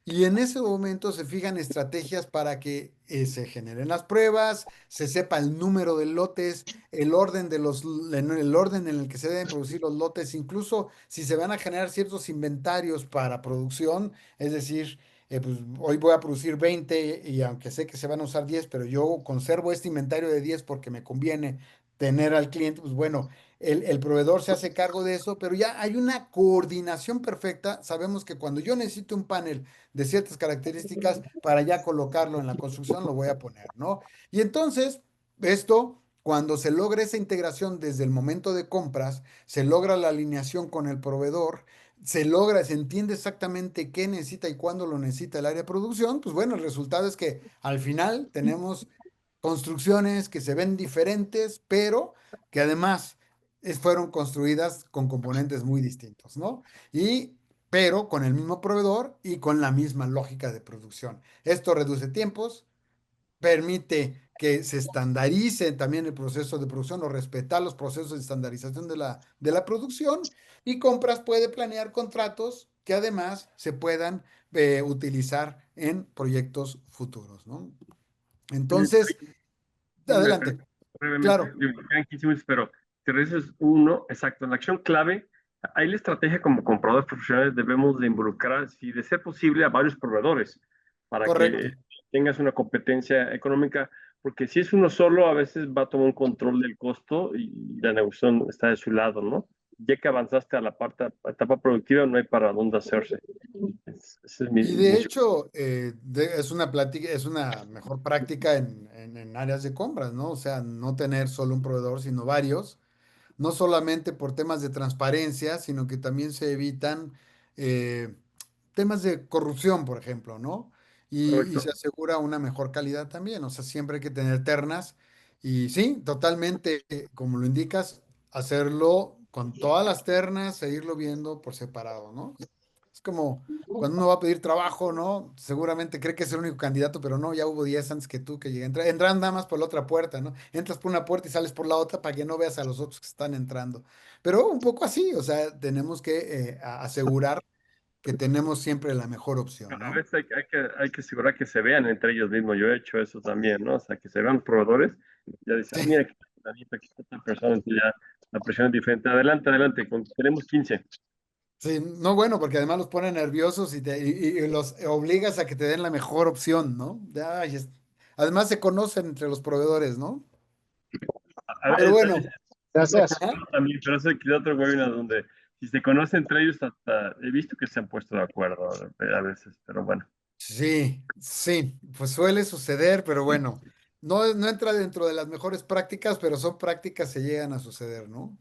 y en ese momento se fijan estrategias para que se generen las pruebas, se sepa el número de lotes, el orden el orden en el que se deben producir los lotes, incluso si se van a generar ciertos inventarios para producción, es decir, pues hoy voy a producir 20 y aunque sé que se van a usar 10, pero yo conservo este inventario de 10 porque me conviene tener al cliente, pues bueno, el proveedor se hace cargo de eso, pero ya hay una coordinación perfecta. Sabemos que cuando yo necesito un panel de ciertas características para ya colocarlo en la construcción, lo voy a poner, ¿no? Y entonces, esto, cuando se logra esa integración desde el momento de compras, se logra la alineación con el proveedor, se entiende exactamente qué necesita y cuándo lo necesita el área de producción, pues bueno, el resultado es que al final tenemos construcciones que se ven diferentes, pero que además fueron construidas con componentes muy distintos, ¿no? Y pero con el mismo proveedor y con la misma lógica de producción. Esto reduce tiempos, permite que se estandarice también el proceso de producción o respetar los procesos de estandarización de la producción y compras puede planear contratos que además se puedan utilizar en proyectos futuros, ¿no? Entonces, Me parece adelante, brevemente, claro, digo, me quedan 15 minutos, pero si revisas uno, exacto, en la acción clave, ahí la estrategia como compradores profesionales debemos de involucrar, si de ser posible, a varios proveedores para que correcto. tengas una competencia económica, porque si es uno solo, a veces va a tomar un control del costo y la negociación está de su lado, ¿no? Ya que avanzaste a la etapa productiva, no hay para dónde hacerse. Ese es Y mi de hecho, es una plática, es una mejor práctica en áreas de compras, ¿no? O sea, no tener solo un proveedor, sino varios, no solamente por temas de transparencia, sino que también se evitan eh, temas de corrupción, por ejemplo, ¿no? Y se correcto. asegura una mejor calidad también, o sea, siempre hay que tener ternas y sí, totalmente, como lo indicas, hacerlo con todas las ternas e irlo viendo por separado, ¿no? Es como cuando uno va a pedir trabajo, ¿no? Seguramente cree que es el único candidato, pero no, ya hubo 10 antes que tú que llegué. Entran nada más por la otra puerta, ¿no? Entras por una puerta y sales por la otra para que no veas a los otros que están entrando. Pero un poco así, o sea, tenemos que asegurar que tenemos siempre la mejor opción, A ¿no? veces hay que asegurar que se vean entre ellos mismos. Yo he hecho eso también, ¿no? O sea, que se vean los proveedores. Ya dice, ah, Sí, mira, aquí está esta persona, entonces ya la presión es diferente. Adelante, adelante, tenemos 15. sí, no bueno, porque además los pone nerviosos y los obligas a que te den la mejor opción, ¿no? Ay, además se conocen entre los proveedores, ¿no? A Pero ver, bueno, Gracias. ajá. también, pero eso queda otro webinar donde si se conocen entre ellos, hasta he visto que se han puesto de acuerdo a veces, pero bueno. Sí, sí, pues suele suceder, pero bueno, no entra dentro de las mejores prácticas, pero son prácticas que llegan a suceder, ¿no?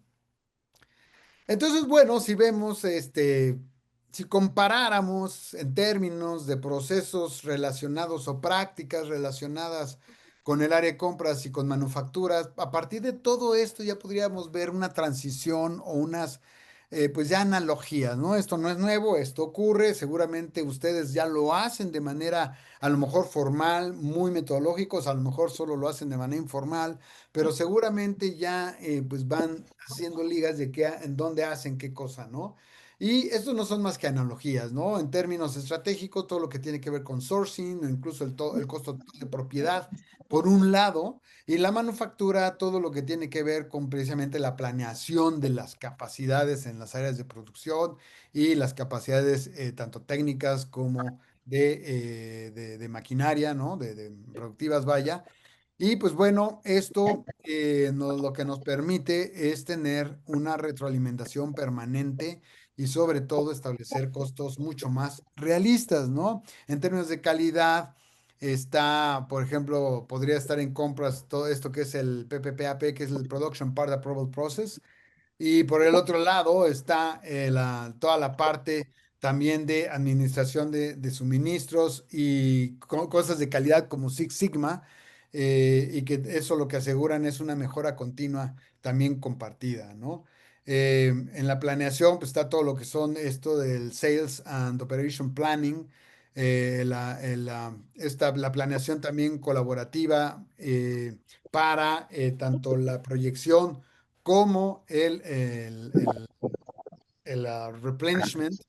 Entonces, bueno, si vemos, si comparáramos en términos de procesos relacionados o prácticas relacionadas con el área de compras y con manufacturas, a partir de todo esto ya podríamos ver una transición o unas, pues ya analogías, ¿no? Esto no es nuevo, esto ocurre, seguramente ustedes ya lo hacen de manera a lo mejor formal, muy metodológicos, a lo mejor solo lo hacen de manera informal, pero seguramente ya pues van haciendo ligas de qué, en dónde hacen qué cosa, ¿no? Y estos no son más que analogías, ¿no? En términos estratégicos, todo lo que tiene que ver con sourcing, o incluso el costo total de propiedad, por un lado, y la manufactura, todo lo que tiene que ver con precisamente la planeación de las capacidades en las áreas de producción y las capacidades tanto técnicas como de maquinaria, ¿no? De productivas, vaya. Y pues bueno, esto lo que nos permite es tener una retroalimentación permanente y sobre todo establecer costos mucho más realistas, ¿no? En términos de calidad, está, por ejemplo, podría estar en compras todo esto que es el PPPAP, que es el Production Part Approval Process, y por el otro lado está toda la parte también de administración de suministros y cosas de calidad como Six Sigma, y que eso lo que aseguran es una mejora continua también compartida, ¿no? En la planeación, pues está todo lo que son esto del Sales and Operation Planning, la planeación también colaborativa para tanto la proyección como el replenishment.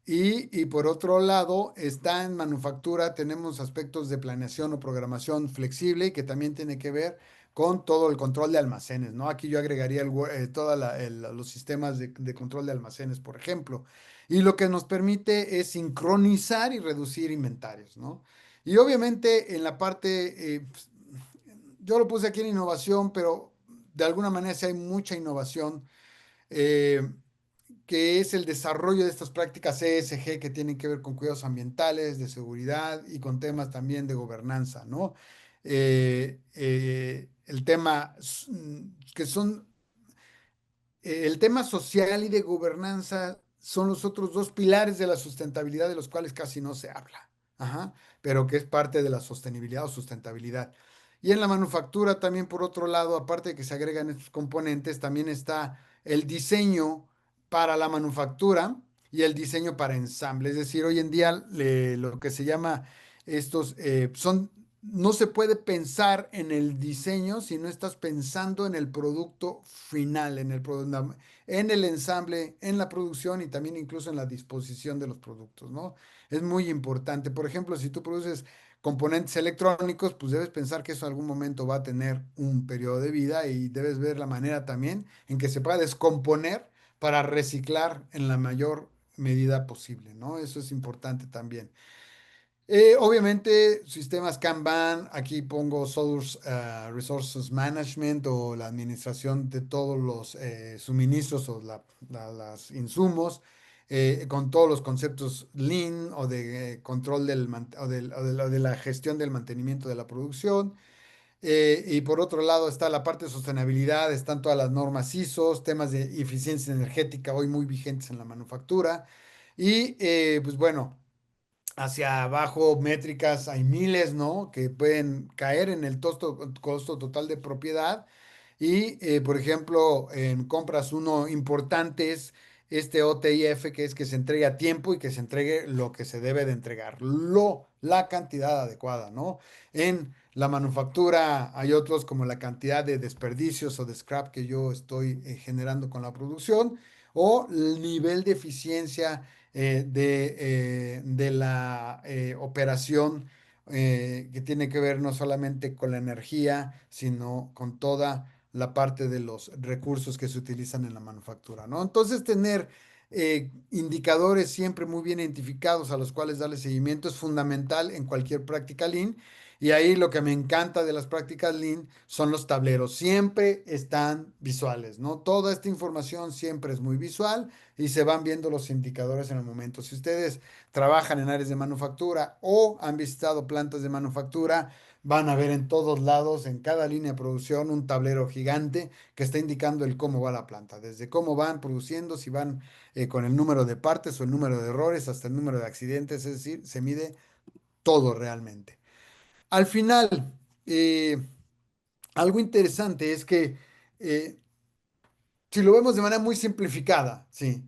Y por otro lado, está en manufactura, tenemos aspectos de planeación o programación flexible que también tiene que ver con todo el control de almacenes, ¿no? Aquí yo agregaría todos los sistemas de control de almacenes, por ejemplo. Y lo que nos permite es sincronizar y reducir inventarios, ¿no? Y obviamente en la parte, pues, yo lo puse aquí en innovación, pero de alguna manera sí hay mucha innovación. eh, que es el desarrollo de estas prácticas ESG que tienen que ver con cuidados ambientales, de seguridad y con temas también de gobernanza, ¿no? El tema que son el tema social y de gobernanza son los otros dos pilares de la sustentabilidad de los cuales casi no se habla, ajá, pero que es parte de la sostenibilidad o sustentabilidad. Y en la manufactura también, por otro lado, aparte de que se agregan estos componentes, también está el diseño para la manufactura y el diseño para ensamble. Es decir, hoy en día lo que se llama no se puede pensar en el diseño si no estás pensando en el producto final, en el ensamble, en la producción y también incluso en la disposición de los productos, ¿no? Es muy importante. Por ejemplo, si tú produces componentes electrónicos, pues debes pensar que eso en algún momento va a tener un periodo de vida y debes ver la manera también en que se pueda descomponer para reciclar en la mayor medida posible, ¿no? Eso es importante también. Obviamente, sistemas Kanban, aquí pongo Source Resources Management o la administración de todos los suministros o las insumos, con todos los conceptos Lean o de control o de la gestión del mantenimiento de la producción. Y por otro lado está la parte de sostenibilidad, están todas las normas ISO, temas de eficiencia energética hoy muy vigentes en la manufactura. Y pues bueno hacia abajo métricas, hay miles, ¿no? Que pueden caer en el costo total de propiedad. Y, por ejemplo, en compras uno importante es este OTIF, que es que se entregue a tiempo y que se entregue lo que se debe de entregar, la cantidad adecuada, ¿no? En la manufactura hay otros como la cantidad de desperdicios o de scrap que yo estoy generando con la producción o el nivel de eficiencia de la operación que tiene que ver no solamente con la energía, sino con toda la parte de los recursos que se utilizan en la manufactura, ¿no? Entonces, tener indicadores siempre muy bien identificados a los cuales darle seguimiento es fundamental en cualquier práctica Lean. Y ahí lo que me encanta de las prácticas Lean son los tableros. Siempre están visuales, ¿no? Toda esta información siempre es muy visual y se van viendo los indicadores en el momento. Si ustedes trabajan en áreas de manufactura o han visitado plantas de manufactura, van a ver en todos lados, en cada línea de producción, un tablero gigante que está indicando el cómo va la planta, desde cómo van produciendo, si van con el número de partes o el número de errores, hasta el número de accidentes, es decir, se mide todo realmente. Al final, eh, algo interesante es que eh, si lo vemos de manera muy simplificada, sí.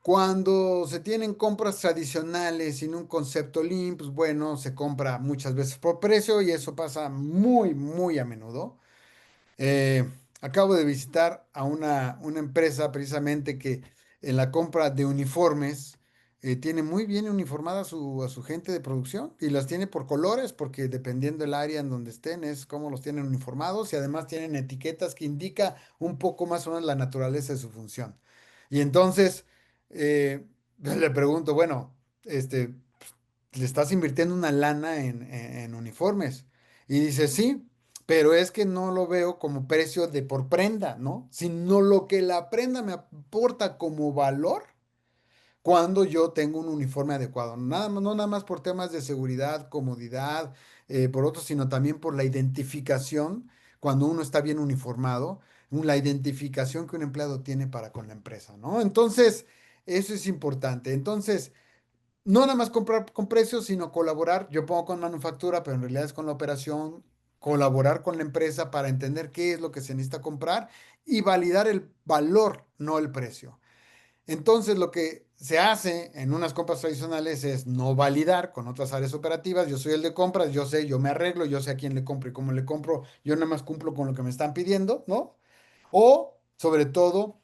Cuando se tienen compras tradicionales sin un concepto Lean, pues bueno, se compra muchas veces por precio y eso pasa muy, muy a menudo. Eh, Acabo de visitar a una empresa precisamente que en la compra de uniformes tiene muy bien uniformada a su gente de producción y las tiene por colores porque dependiendo del área en donde estén es cómo los tienen uniformados y además tienen etiquetas que indica un poco más o menos la naturaleza de su función. Y entonces le pregunto, bueno, este, le estás invirtiendo una lana en uniformes. Y dice, sí, pero es que no lo veo como precio de por prenda, ¿no? Sino lo que la prenda me aporta como valor cuando yo tengo un uniforme adecuado. No nada más por temas de seguridad, comodidad, por otros, sino también por la identificación, cuando uno está bien uniformado, la identificación que un empleado tiene para con la empresa, ¿no? Entonces, eso es importante. Entonces, no nada más comprar con precios, sino colaborar. Yo pongo con manufactura, pero en realidad es con la operación, colaborar con la empresa para entender qué es lo que se necesita comprar y validar el valor, no el precio. Entonces, lo que se hace en unas compras tradicionales es no validar con otras áreas operativas. Yo soy el de compras, yo sé, yo me arreglo, yo sé a quién le compro y cómo le compro. Yo nada más cumplo con lo que me están pidiendo, ¿no? O, sobre todo,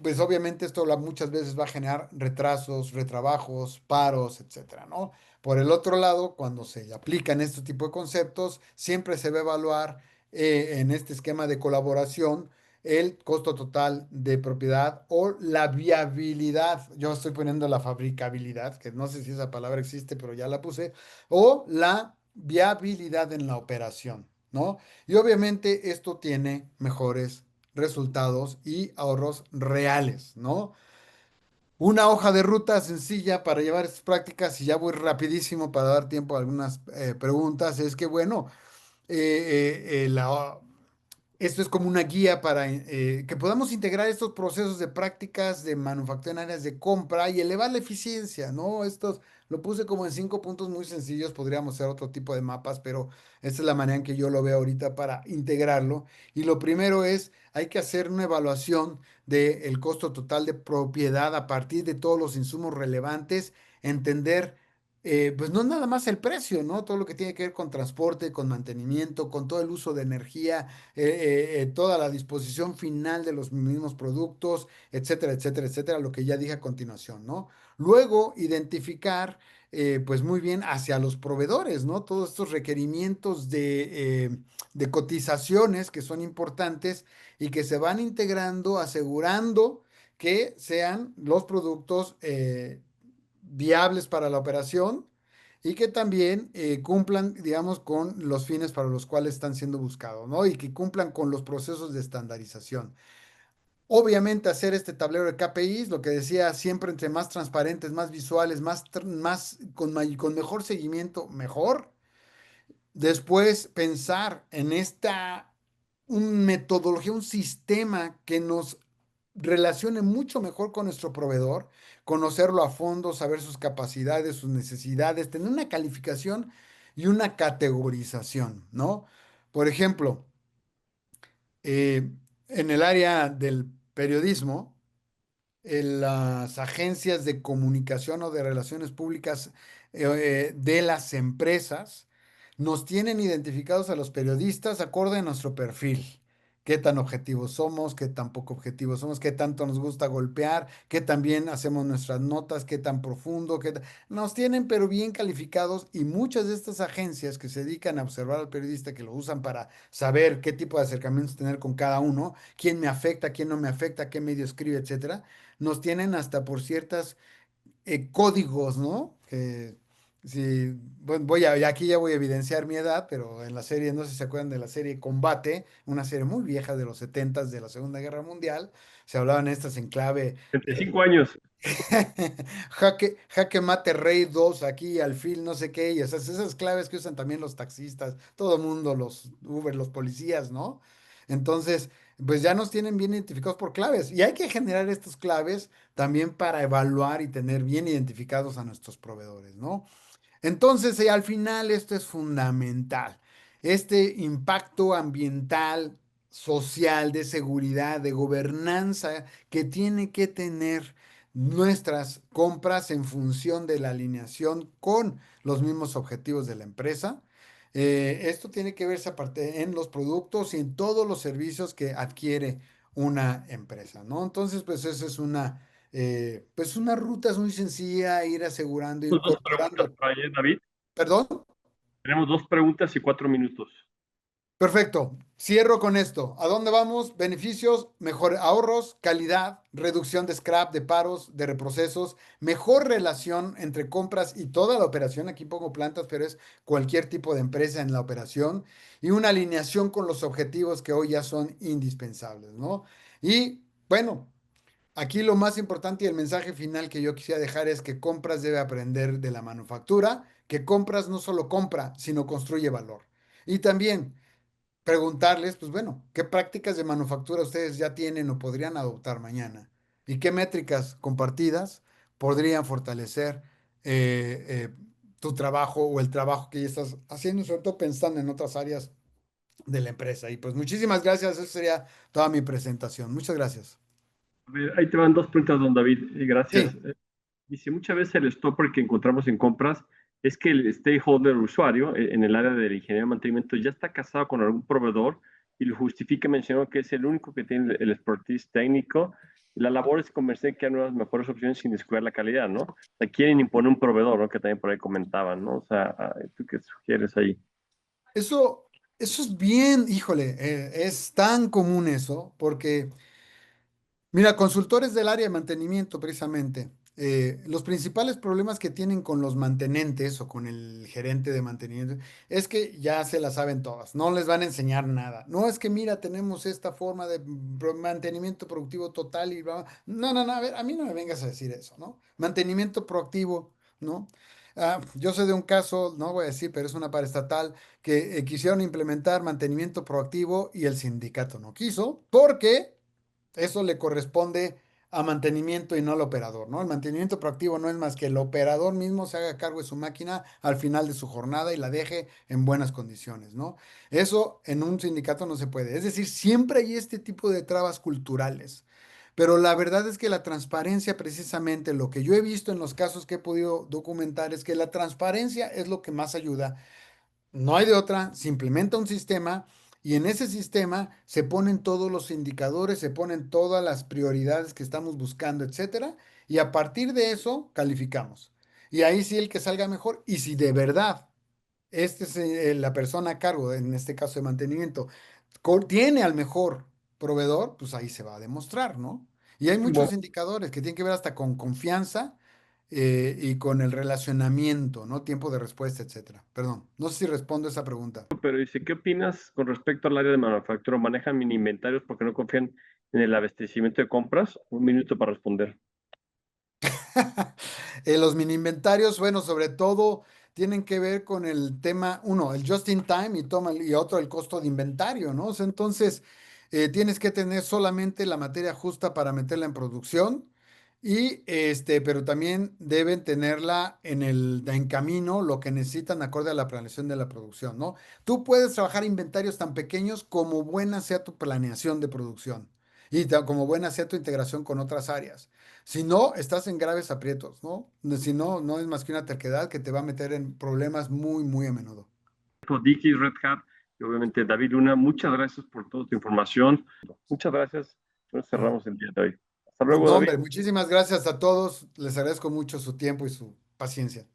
pues obviamente esto muchas veces va a generar retrasos, retrabajos, paros, etcétera, ¿no? Por el otro lado, cuando se aplican este tipo de conceptos, siempre se va a evaluar en este esquema de colaboración el costo total de propiedad o la viabilidad. Yo estoy poniendo la fabricabilidad, que no sé si esa palabra existe, pero ya la puse, o la viabilidad en la operación, ¿no? Y obviamente esto tiene mejores resultados y ahorros reales, ¿no? Una hoja de ruta sencilla para llevar estas prácticas, y ya voy rapidísimo para dar tiempo a algunas preguntas, es que, bueno, esto es como una guía para que podamos integrar estos procesos de prácticas de manufactura en áreas de compra y elevar la eficiencia, ¿no? Estos lo puse como en 5 puntos muy sencillos, podríamos hacer otro tipo de mapas, pero esta es la manera en que yo lo veo ahorita para integrarlo. Y lo primero es, hay que hacer una evaluación del costo total de propiedad a partir de todos los insumos relevantes, entender pues no nada más el precio, ¿no? Todo lo que tiene que ver con transporte, con mantenimiento, con todo el uso de energía, toda la disposición final de los mismos productos, etcétera, etcétera, etcétera, lo que ya dije a continuación, ¿no? Luego, identificar, pues muy bien hacia los proveedores, ¿no? Todos estos requerimientos de cotizaciones que son importantes y que se van integrando, asegurando que sean los productos viables para la operación y que también cumplan, digamos, con los fines para los cuales están siendo buscados, ¿no? Y que cumplan con los procesos de estandarización. Obviamente hacer este tablero de KPIs, lo que decía, siempre entre más transparentes, más visuales, más con mejor seguimiento, mejor. Después pensar en esta metodología, un sistema que nos relacione mucho mejor con nuestro proveedor, conocerlo a fondo, saber sus capacidades, sus necesidades, tener una calificación y una categorización, ¿no? Por ejemplo, eh, en el área del periodismo, en las agencias de comunicación o de relaciones públicas de las empresas nos tienen identificados a los periodistas acorde a nuestro perfil. Qué tan objetivos somos, qué tan poco objetivos somos, qué tanto nos gusta golpear, qué tan bien hacemos nuestras notas, qué tan profundo, nos tienen pero bien calificados, y muchas de estas agencias que se dedican a observar al periodista, que lo usan para saber qué tipo de acercamientos tener con cada uno, quién me afecta, quién no me afecta, qué medio escribe, etcétera, nos tienen hasta por ciertas códigos, ¿no? Que si, bueno, y aquí ya voy a evidenciar mi edad, pero en la serie, no sé si se acuerdan de la serie Combate, una serie muy vieja de los setentas de la Segunda Guerra Mundial, se hablaban estas en clave 35 años. Jaque mate rey 2 aquí, alfil, no sé qué, y esas claves que usan también los taxistas, todo el mundo, los Uber, los policías, ¿no? Entonces, pues ya nos tienen bien identificados por claves, y hay que generar estas claves también para evaluar y tener bien identificados a nuestros proveedores, ¿no? Entonces, al final esto es fundamental. Este impacto ambiental, social, de seguridad, de gobernanza que tiene que tener nuestras compras en función de la alineación con los mismos objetivos de la empresa. Esto tiene que verse aparte en los productos y en todos los servicios que adquiere una empresa, ¿no? Entonces, pues esa es pues una ruta es muy sencilla, ir asegurando, Tenemos dos preguntas incorporando. para ayer, David. ¿Perdón? Tenemos 2 preguntas y 4 minutos. Perfecto. Cierro con esto. ¿A dónde vamos? Beneficios, mejor ahorros, calidad, reducción de scrap, de paros, de reprocesos, mejor relación entre compras y toda la operación. Aquí pongo plantas, pero es cualquier tipo de empresa en la operación, y una alineación con los objetivos que hoy ya son indispensables, ¿no? Y bueno, aquí lo más importante y el mensaje final que yo quisiera dejar es que compras debe aprender de la manufactura, que compras no solo compra, sino construye valor. Y también preguntarles, pues bueno, ¿qué prácticas de manufactura ustedes ya tienen o podrían adoptar mañana? ¿Y qué métricas compartidas podrían fortalecer tu trabajo o el trabajo que ya estás haciendo, sobre todo pensando en otras áreas de la empresa. Y pues muchísimas gracias, esa sería toda mi presentación. Muchas gracias. A ver, ahí te van dos preguntas, don David. Gracias. Sí, Dice, muchas veces el stopper que encontramos en compras es que el stakeholder usuario en el área de la ingeniería de mantenimiento ya está casado con algún proveedor y lo justifica mencionando que es el único que tiene el expertise técnico. La labor es convencer que hay nuevas mejores opciones sin descuidar la calidad, ¿no? O sea, quieren imponer un proveedor, ¿no? Que también por ahí comentaban, ¿no? O sea, ¿tú qué sugieres ahí? eso, eso es bien, híjole, es tan común eso, porque mira, consultores del área de mantenimiento, precisamente, los principales problemas que tienen con los mantenentes o con el gerente de mantenimiento es que ya se las saben todas, no les van a enseñar nada. No es que, mira, tenemos esta forma de mantenimiento productivo total y bla, bla. No, no, no, a ver, a mí no me vengas a decir eso, ¿no? Mantenimiento proactivo, ¿no? Yo sé de un caso, no voy a decir, pero es una paraestatal que quisieron implementar mantenimiento proactivo y el sindicato no quiso porque eso le corresponde a mantenimiento y no al operador, ¿no? El mantenimiento proactivo no es más que el operador mismo se haga cargo de su máquina al final de su jornada y la deje en buenas condiciones, ¿no? Eso en un sindicato no se puede. Es decir, siempre hay este tipo de trabas culturales. Pero la verdad es que la transparencia, precisamente lo que yo he visto en los casos que he podido documentar, es que la transparencia es lo que más ayuda. No hay de otra, se implementa un sistema y en ese sistema se ponen todos los indicadores, se ponen todas las prioridades que estamos buscando, etcétera, y a partir de eso calificamos. Y ahí sí el que salga mejor, y si de verdad este es la persona a cargo, en este caso de mantenimiento, tiene al mejor proveedor, pues ahí se va a demostrar, ¿no? Y hay muchos indicadores que tienen que ver hasta con confianza y con el relacionamiento, ¿no? Tiempo de respuesta, etcétera. Perdón, no sé si respondo esa pregunta. Pero dice, ¿qué opinas con respecto al área de manufactura? ¿Manejan mini inventarios porque no confían en el abastecimiento de compras? Un minuto para responder. Los mini inventarios, bueno, sobre todo tienen que ver con el tema, uno, el just in time y otro, el costo de inventario, ¿no? O sea, entonces, tienes que tener solamente la materia justa para meterla en producción y pero también deben tenerla en camino, lo que necesitan acorde a la planeación de la producción, ¿no? Tú puedes trabajar inventarios tan pequeños como buena sea tu planeación de producción y como buena sea tu integración con otras áreas. Si no, estás en graves aprietos, ¿no? Si no, no es más que una terquedad que te va a meter en problemas muy, muy a menudo. Dickies, Red Hat y obviamente David Luna, muchas gracias por toda tu información. Muchas gracias. Nos No, cerramos el día de hoy. Hasta luego, no, David. hombre, muchísimas gracias a todos. Les agradezco mucho su tiempo y su paciencia.